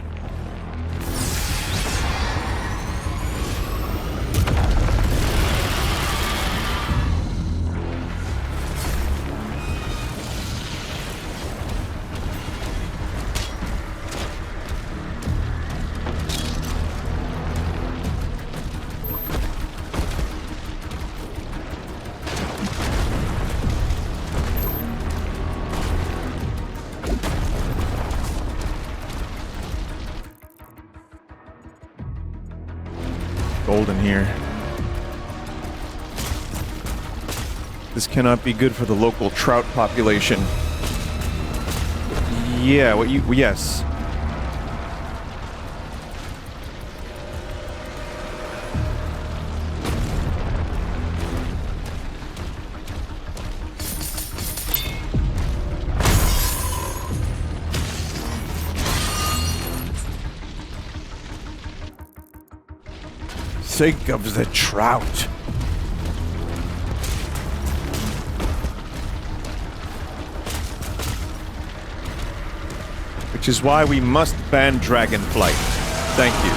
Golden here. This cannot be good for the local trout population. Yeah, what you... Yes. Sake of the trout. Which is why we must ban dragon flight. Thank you.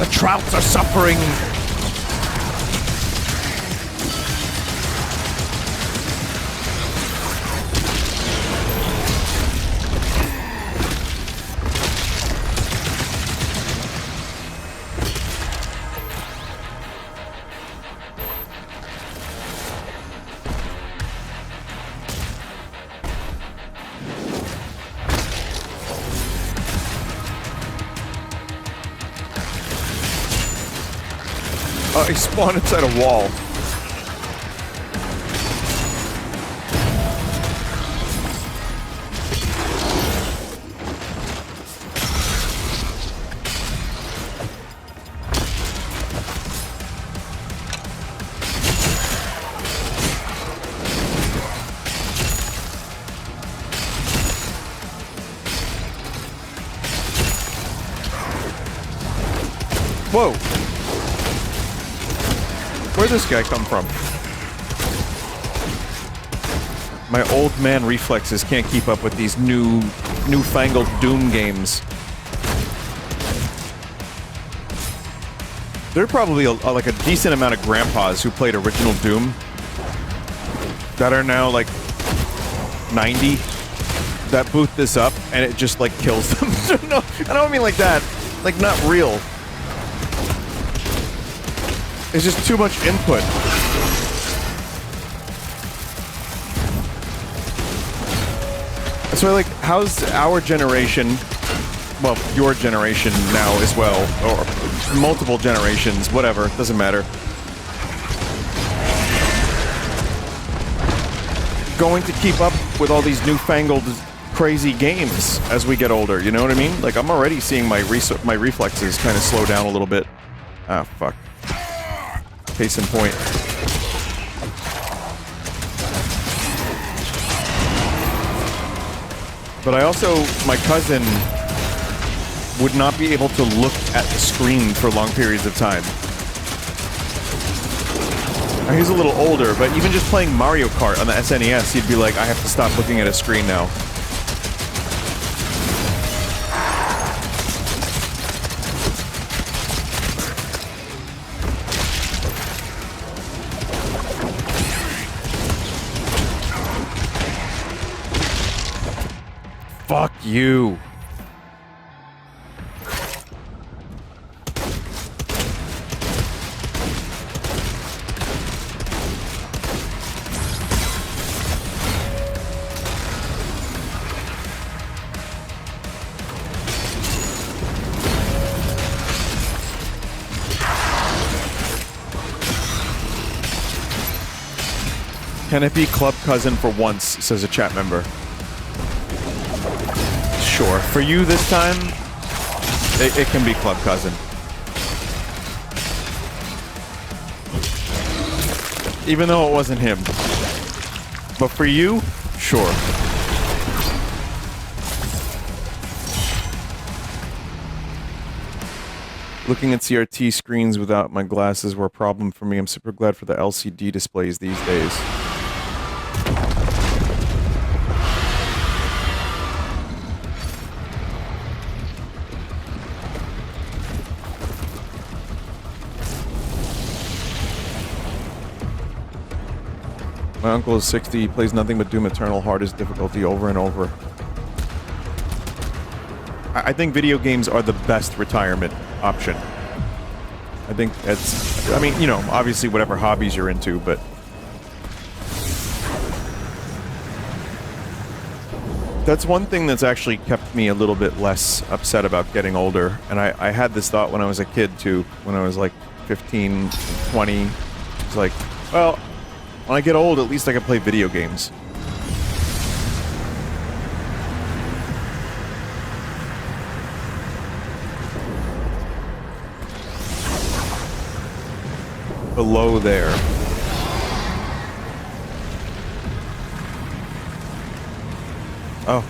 The trouts are suffering. He spawned inside a wall. Whoa. Where'd this guy come from? My old man reflexes can't keep up with these newfangled Doom games. There are probably like a decent amount of grandpas who played original Doom that are now like 90 that boot this up and it just like kills them. No, I don't mean like that. Like not real. It's just too much input. So like, how's our generation, well, your generation now as well, or multiple generations, whatever, doesn't matter, going to keep up with all these newfangled crazy games as we get older, you know what I mean? Like, I'm already seeing my reflexes kind of slow down a little bit. Ah, fuck. Case in point. But I also, my cousin would not be able to look at the screen for long periods of time. Now, he's a little older, but even just playing Mario Kart on the SNES, he'd be like, I have to stop looking at a screen now. Fuck you. Can it be club cousin for once, says a chat member. Sure. For you this time, it can be club cousin. Even though it wasn't him. But for you, sure. Looking at CRT screens without my glasses were a problem for me. I'm super glad for the LCD displays these days. My uncle is 60. He plays nothing but Doom Eternal hardest difficulty over and over. I think video games are the best retirement option. I think that's... I mean, you know, obviously whatever hobbies you're into, but... That's one thing that's actually kept me a little bit less upset about getting older. And I had this thought when I was a kid, too. When I was like 15, 20. It's like, well, when I get old, at least I can play video games. Below there. Oh.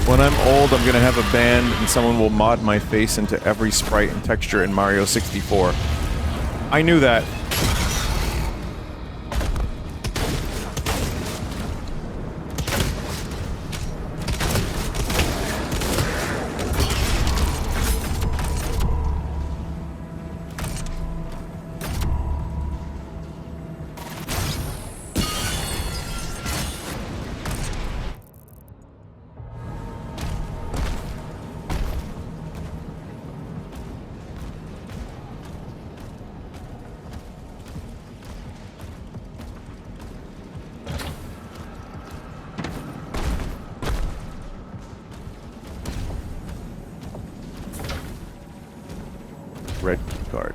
When I'm old, I'm gonna have a band and someone will mod my face into every sprite and texture in Mario 64. I knew that. Red card.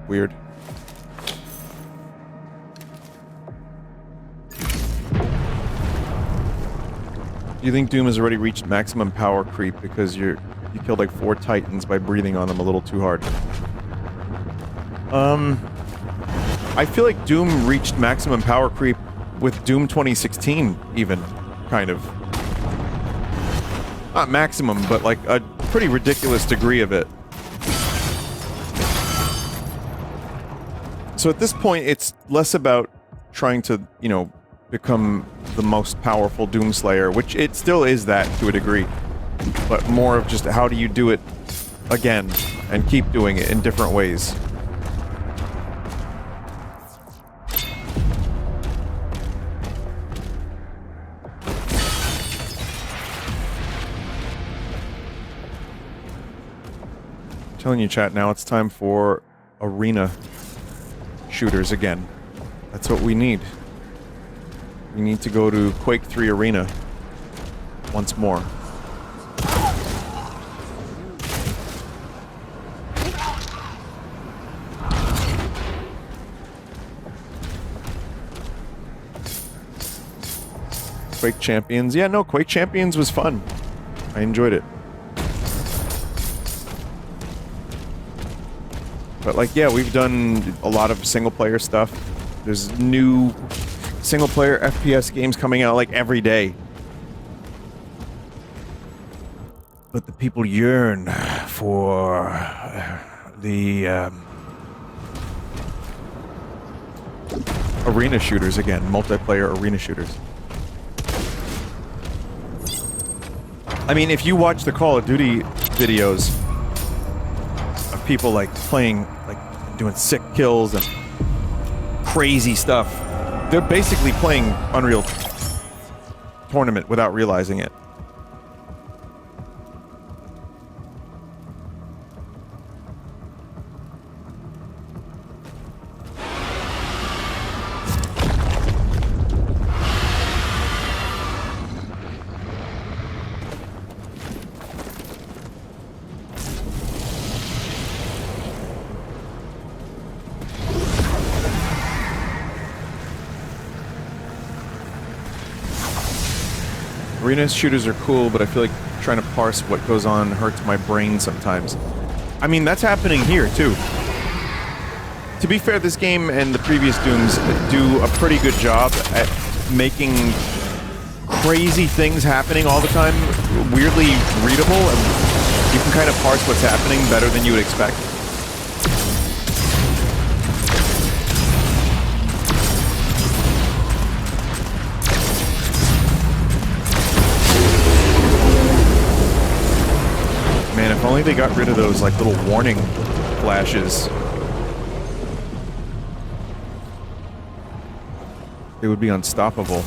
Weird. Do you think Doom has already reached maximum power creep because you killed like 4 titans by breathing on them a little too hard? I feel like Doom reached maximum power creep with Doom 2016 even, kind of. Not maximum, but like a pretty ridiculous degree of it. So at this point, it's less about trying to, you know, become the most powerful Doomslayer, which it still is that to a degree, but more of just how do you do it again and keep doing it in different ways. I'm telling you, chat, now it's time for arena shooters again. That's what we need. We need to go to Quake 3 Arena once more. Quake Champions. Yeah, no, Quake Champions was fun. I enjoyed it. But like, yeah, we've done a lot of single-player stuff. There's new single-player FPS games coming out like every day. But the people yearn for the arena shooters again, multiplayer arena shooters. I mean, if you watch the Call of Duty videos of people like playing, like doing sick kills and crazy stuff, they're basically playing Unreal Tournament without realizing it. Arena shooters are cool, but I feel like trying to parse what goes on hurts my brain sometimes. I mean, that's happening here, too. To be fair, this game and the previous Dooms do a pretty good job at making crazy things happening all the time weirdly readable, and you can kind of parse what's happening better than you would expect. Man, if only they got rid of those, like, little warning flashes. They would be unstoppable.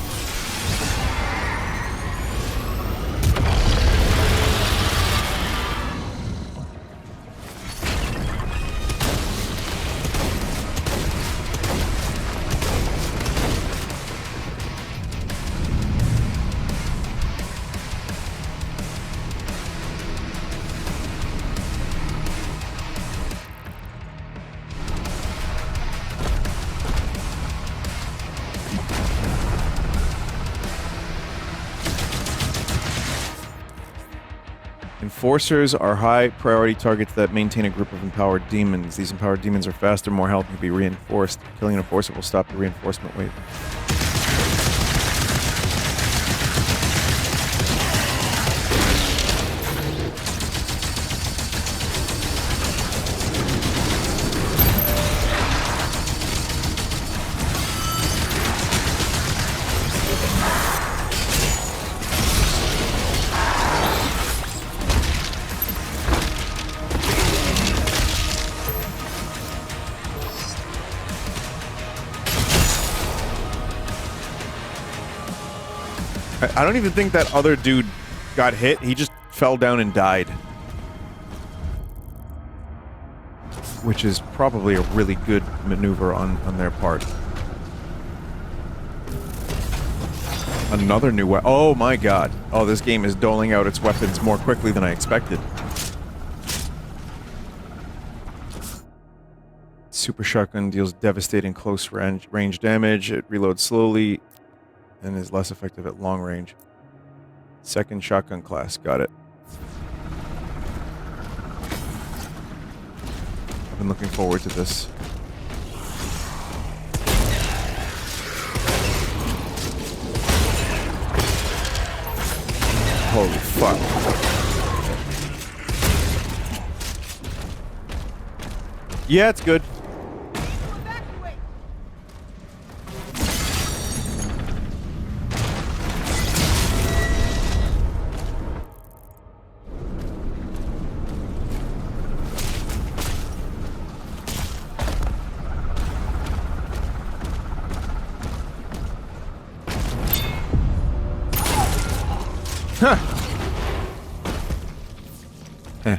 Enforcers are high-priority targets that maintain a group of empowered demons. These empowered demons are faster, more health, and can be reinforced. Killing an enforcer will stop the reinforcement wave. I don't even think that other dude got hit. He just fell down and died. Which is probably a really good maneuver on their part. Another new weapon. Oh my god. Oh, this game is doling out its weapons more quickly than I expected. Super Shotgun deals devastating close range damage. It reloads slowly and is less effective at long range. Second shotgun class, got it. I've been looking forward to this. Holy fuck. Yeah, it's good. Huh. Heh.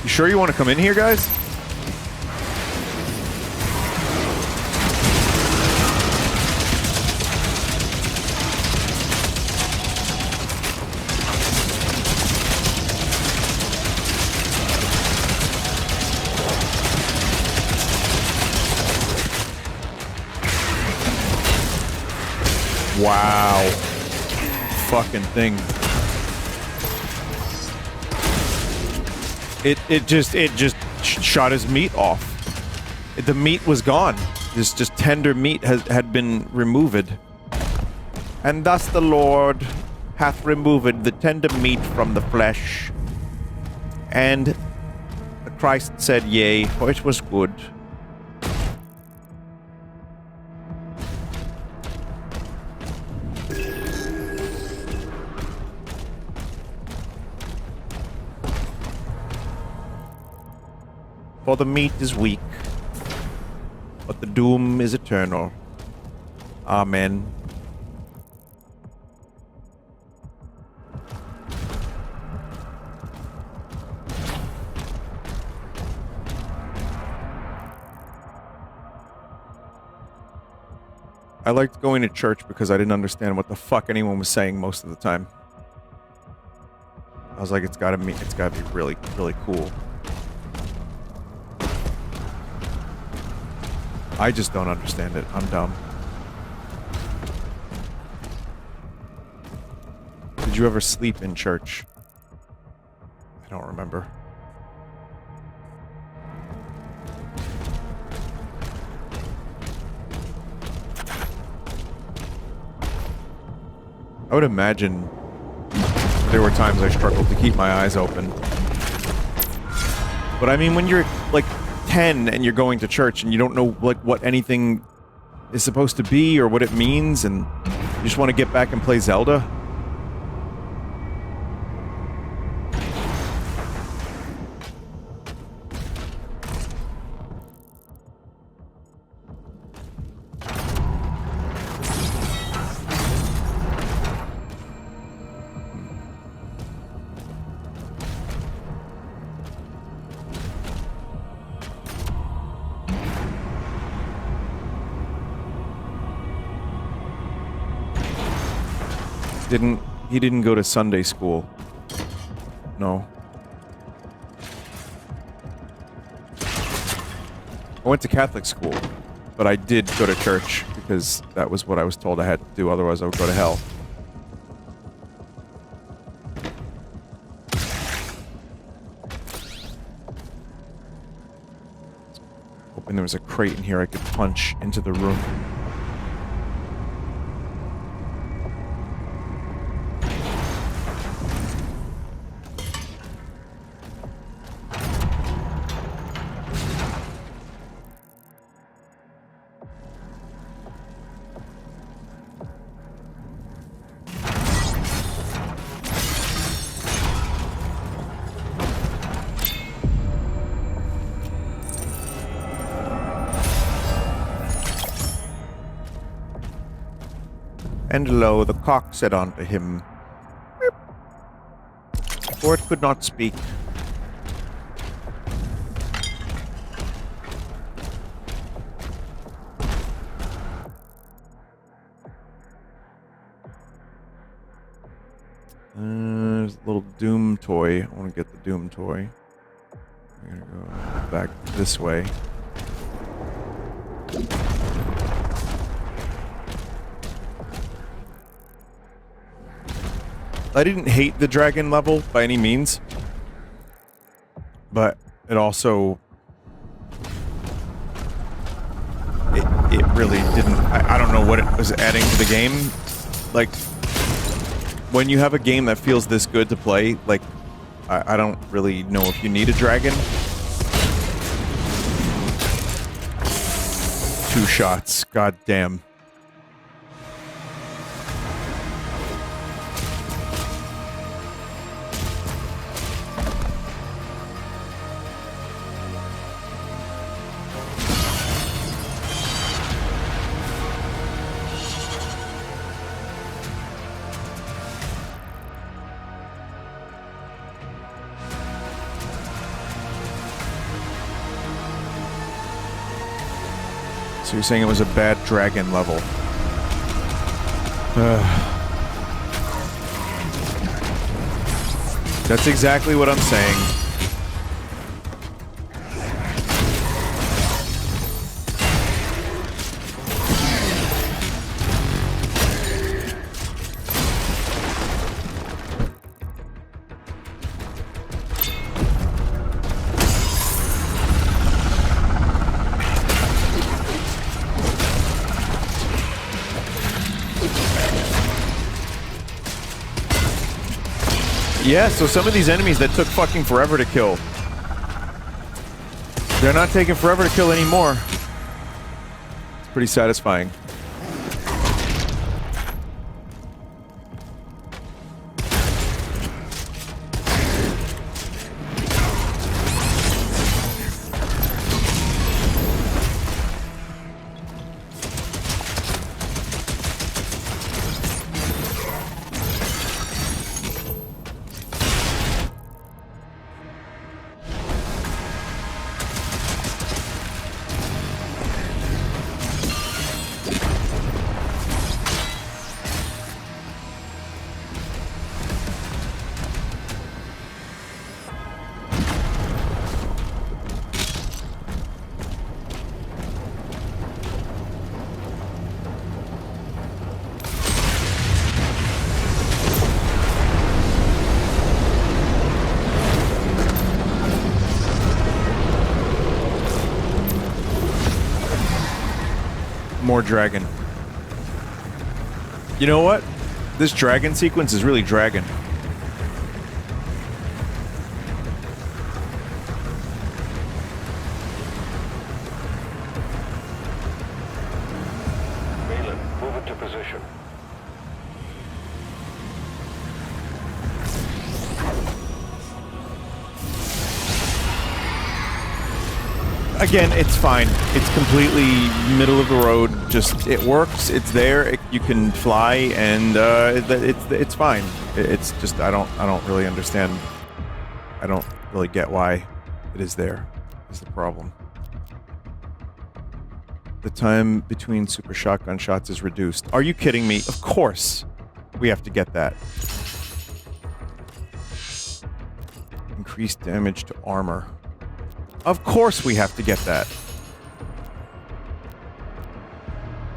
You sure you want to come in here, guys? Wow. Fucking thing. It just shot his meat off. The meat was gone. This just tender meat had been removed. And thus the Lord hath removed the tender meat from the flesh. And the Christ said, yea, for it was good. For the meat is weak, but the doom is eternal. Amen. I liked going to church because I didn't understand what the fuck anyone was saying most of the time. I was like, it's gotta be really, really cool. I just don't understand it. I'm dumb. Did you ever sleep in church? I don't remember. I would imagine there were times I struggled to keep my eyes open. But I mean, when you're like 10 and you're going to church and you don't know like what anything is supposed to be or what it means, and you just want to get back and play Zelda. He didn't go to Sunday school. No. I went to Catholic school, but I did go to church because that was what I was told I had to do, otherwise I would go to hell. Hoping there was a crate in here I could punch into the room. And lo, the cock said unto him, "Meep," for it could not speak. There's a little Doom toy. I want to get the Doom toy. I'm gonna go back this way. I didn't hate the dragon level by any means, but it also it really didn't. I don't know what it was adding to the game. Like, when you have a game that feels this good to play, like, I don't really know if you need a dragon. 2 shots, god damn. So you're saying it was a bad dragon level? That's exactly what I'm saying. Yeah, so some of these enemies that took fucking forever to kill, they're not taking forever to kill anymore. It's pretty satisfying. More dragon. You know what? This dragon sequence is really dragon. Malin, move into position. Again, it's fine. It's completely middle of the road. Just it works. It's there. You can fly, and it's fine. It's just I don't really understand. I don't really get why it is there. Is the problem? The time between super shotgun shots is reduced. Are you kidding me? Of course, we have to get that. Increased damage to armor. Of course we have to get that.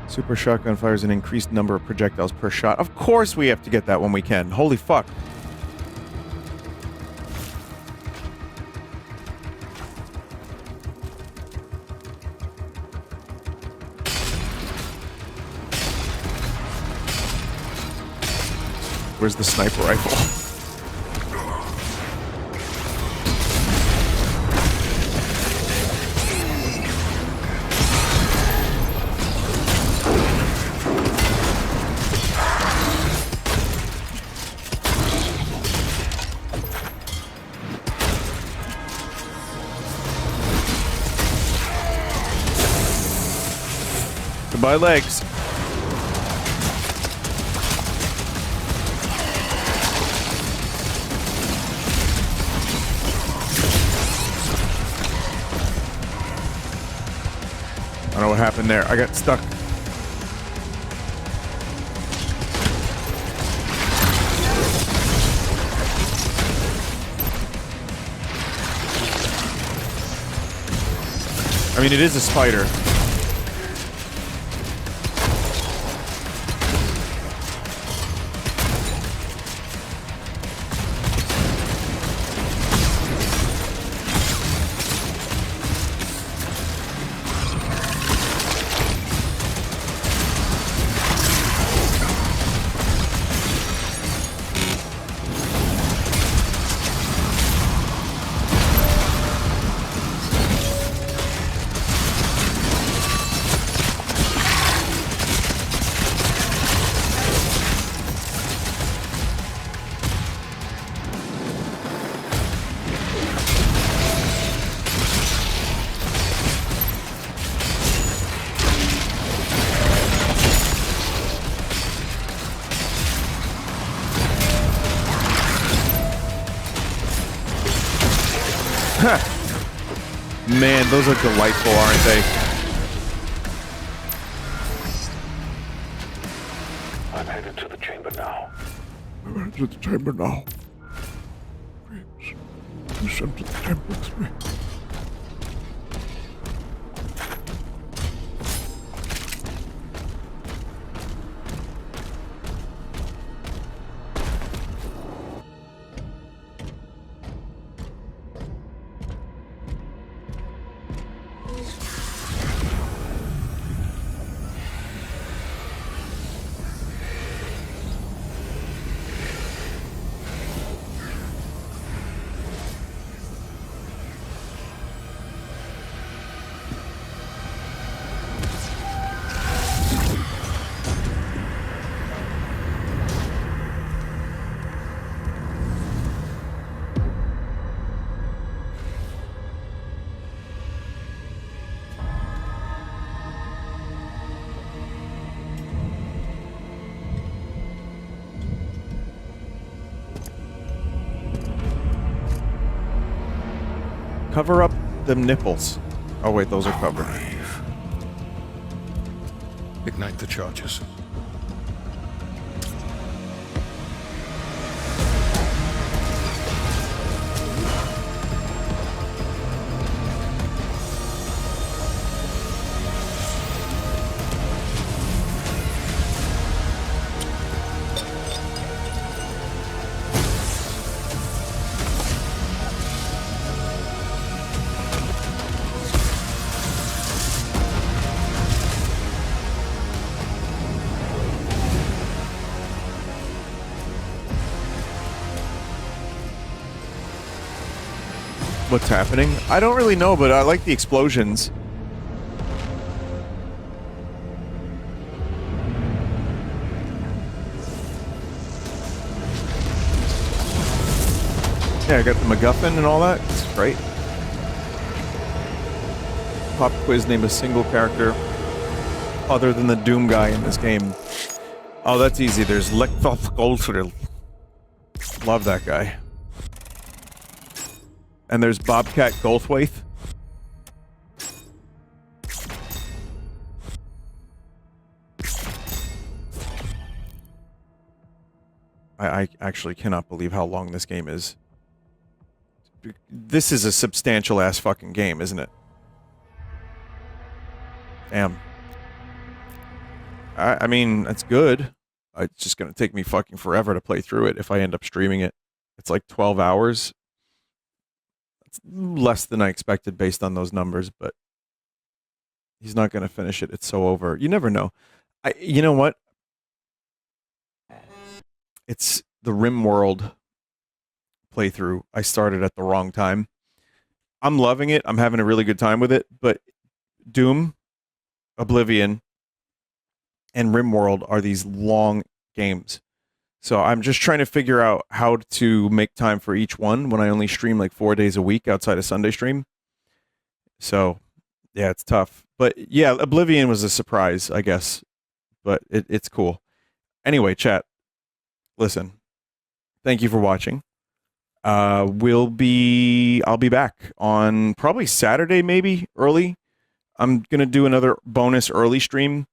Super shotgun fires an increased number of projectiles per shot. Of course we have to get that when we can. Holy fuck. Where's the sniper rifle? Goodbye, legs. I don't know what happened there. I got stuck. I mean, it is a spider. Man, those are delightful, aren't they? I'm headed to the chamber now. I'm headed to the chamber now. Dreams. You sent to the chamber with me. Cover up the nipples. Oh wait, those are covered. Ignite the charges. What's happening? I don't really know, but I like the explosions. Yeah, I got the MacGuffin and all that. It's great. Pop quiz, name a single character other than the Doom guy in this game. Oh, that's easy. There's Lektoth Goldthrill. Love that guy. And there's Bobcat Goldthwaite. I actually cannot believe how long this game is. This is a substantial ass fucking game, isn't it? Damn. I mean, that's good. It's just gonna take me fucking forever to play through it if I end up streaming it. It's like 12 hours. It's less than I expected based on those numbers, but he's not gonna finish it. It's so over. You never know. You know what? It's the RimWorld playthrough. I started at the wrong time. I'm loving it. I'm having a really good time with it, but Doom, Oblivion, and RimWorld are these long games. So I'm just trying to figure out how to make time for each one when I only stream like 4 days a week outside of Sunday stream. So, yeah, it's tough. But yeah, Oblivion was a surprise, I guess. But it's cool. Anyway, chat, listen. Thank you for watching. I'll be back on probably Saturday, maybe early. I'm gonna do another bonus early stream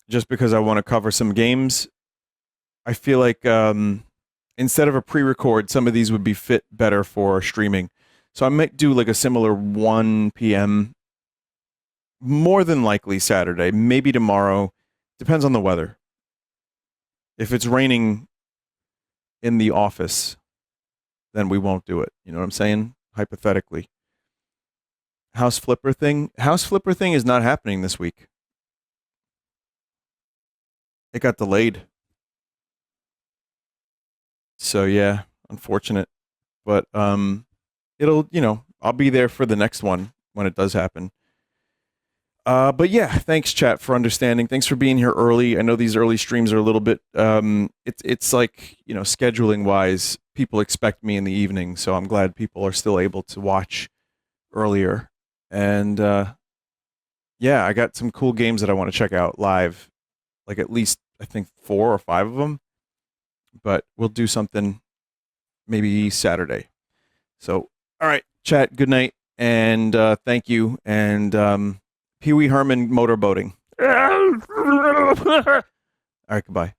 just because I want to cover some games. I feel like instead of a pre-record, some of these would be fit better for streaming. So I might do like a similar 1 p.m. more than likely Saturday, maybe tomorrow. Depends on the weather. If it's raining in the office, then we won't do it. You know what I'm saying? Hypothetically. House Flipper thing is not happening this week. It got delayed. So yeah, unfortunate. But it'll, I'll be there for the next one when it does happen. But yeah, thanks chat for understanding. Thanks for being here early. I know these early streams are a little bit it's like, scheduling wise, people expect me in the evening, so I'm glad people are still able to watch earlier. And yeah, I got some cool games that I want to check out live. Like at least I think 4 or 5 of them. But we'll do something maybe Saturday. So, all right, chat, good night, and thank you, and Pee Wee Herman motorboating. All right, goodbye.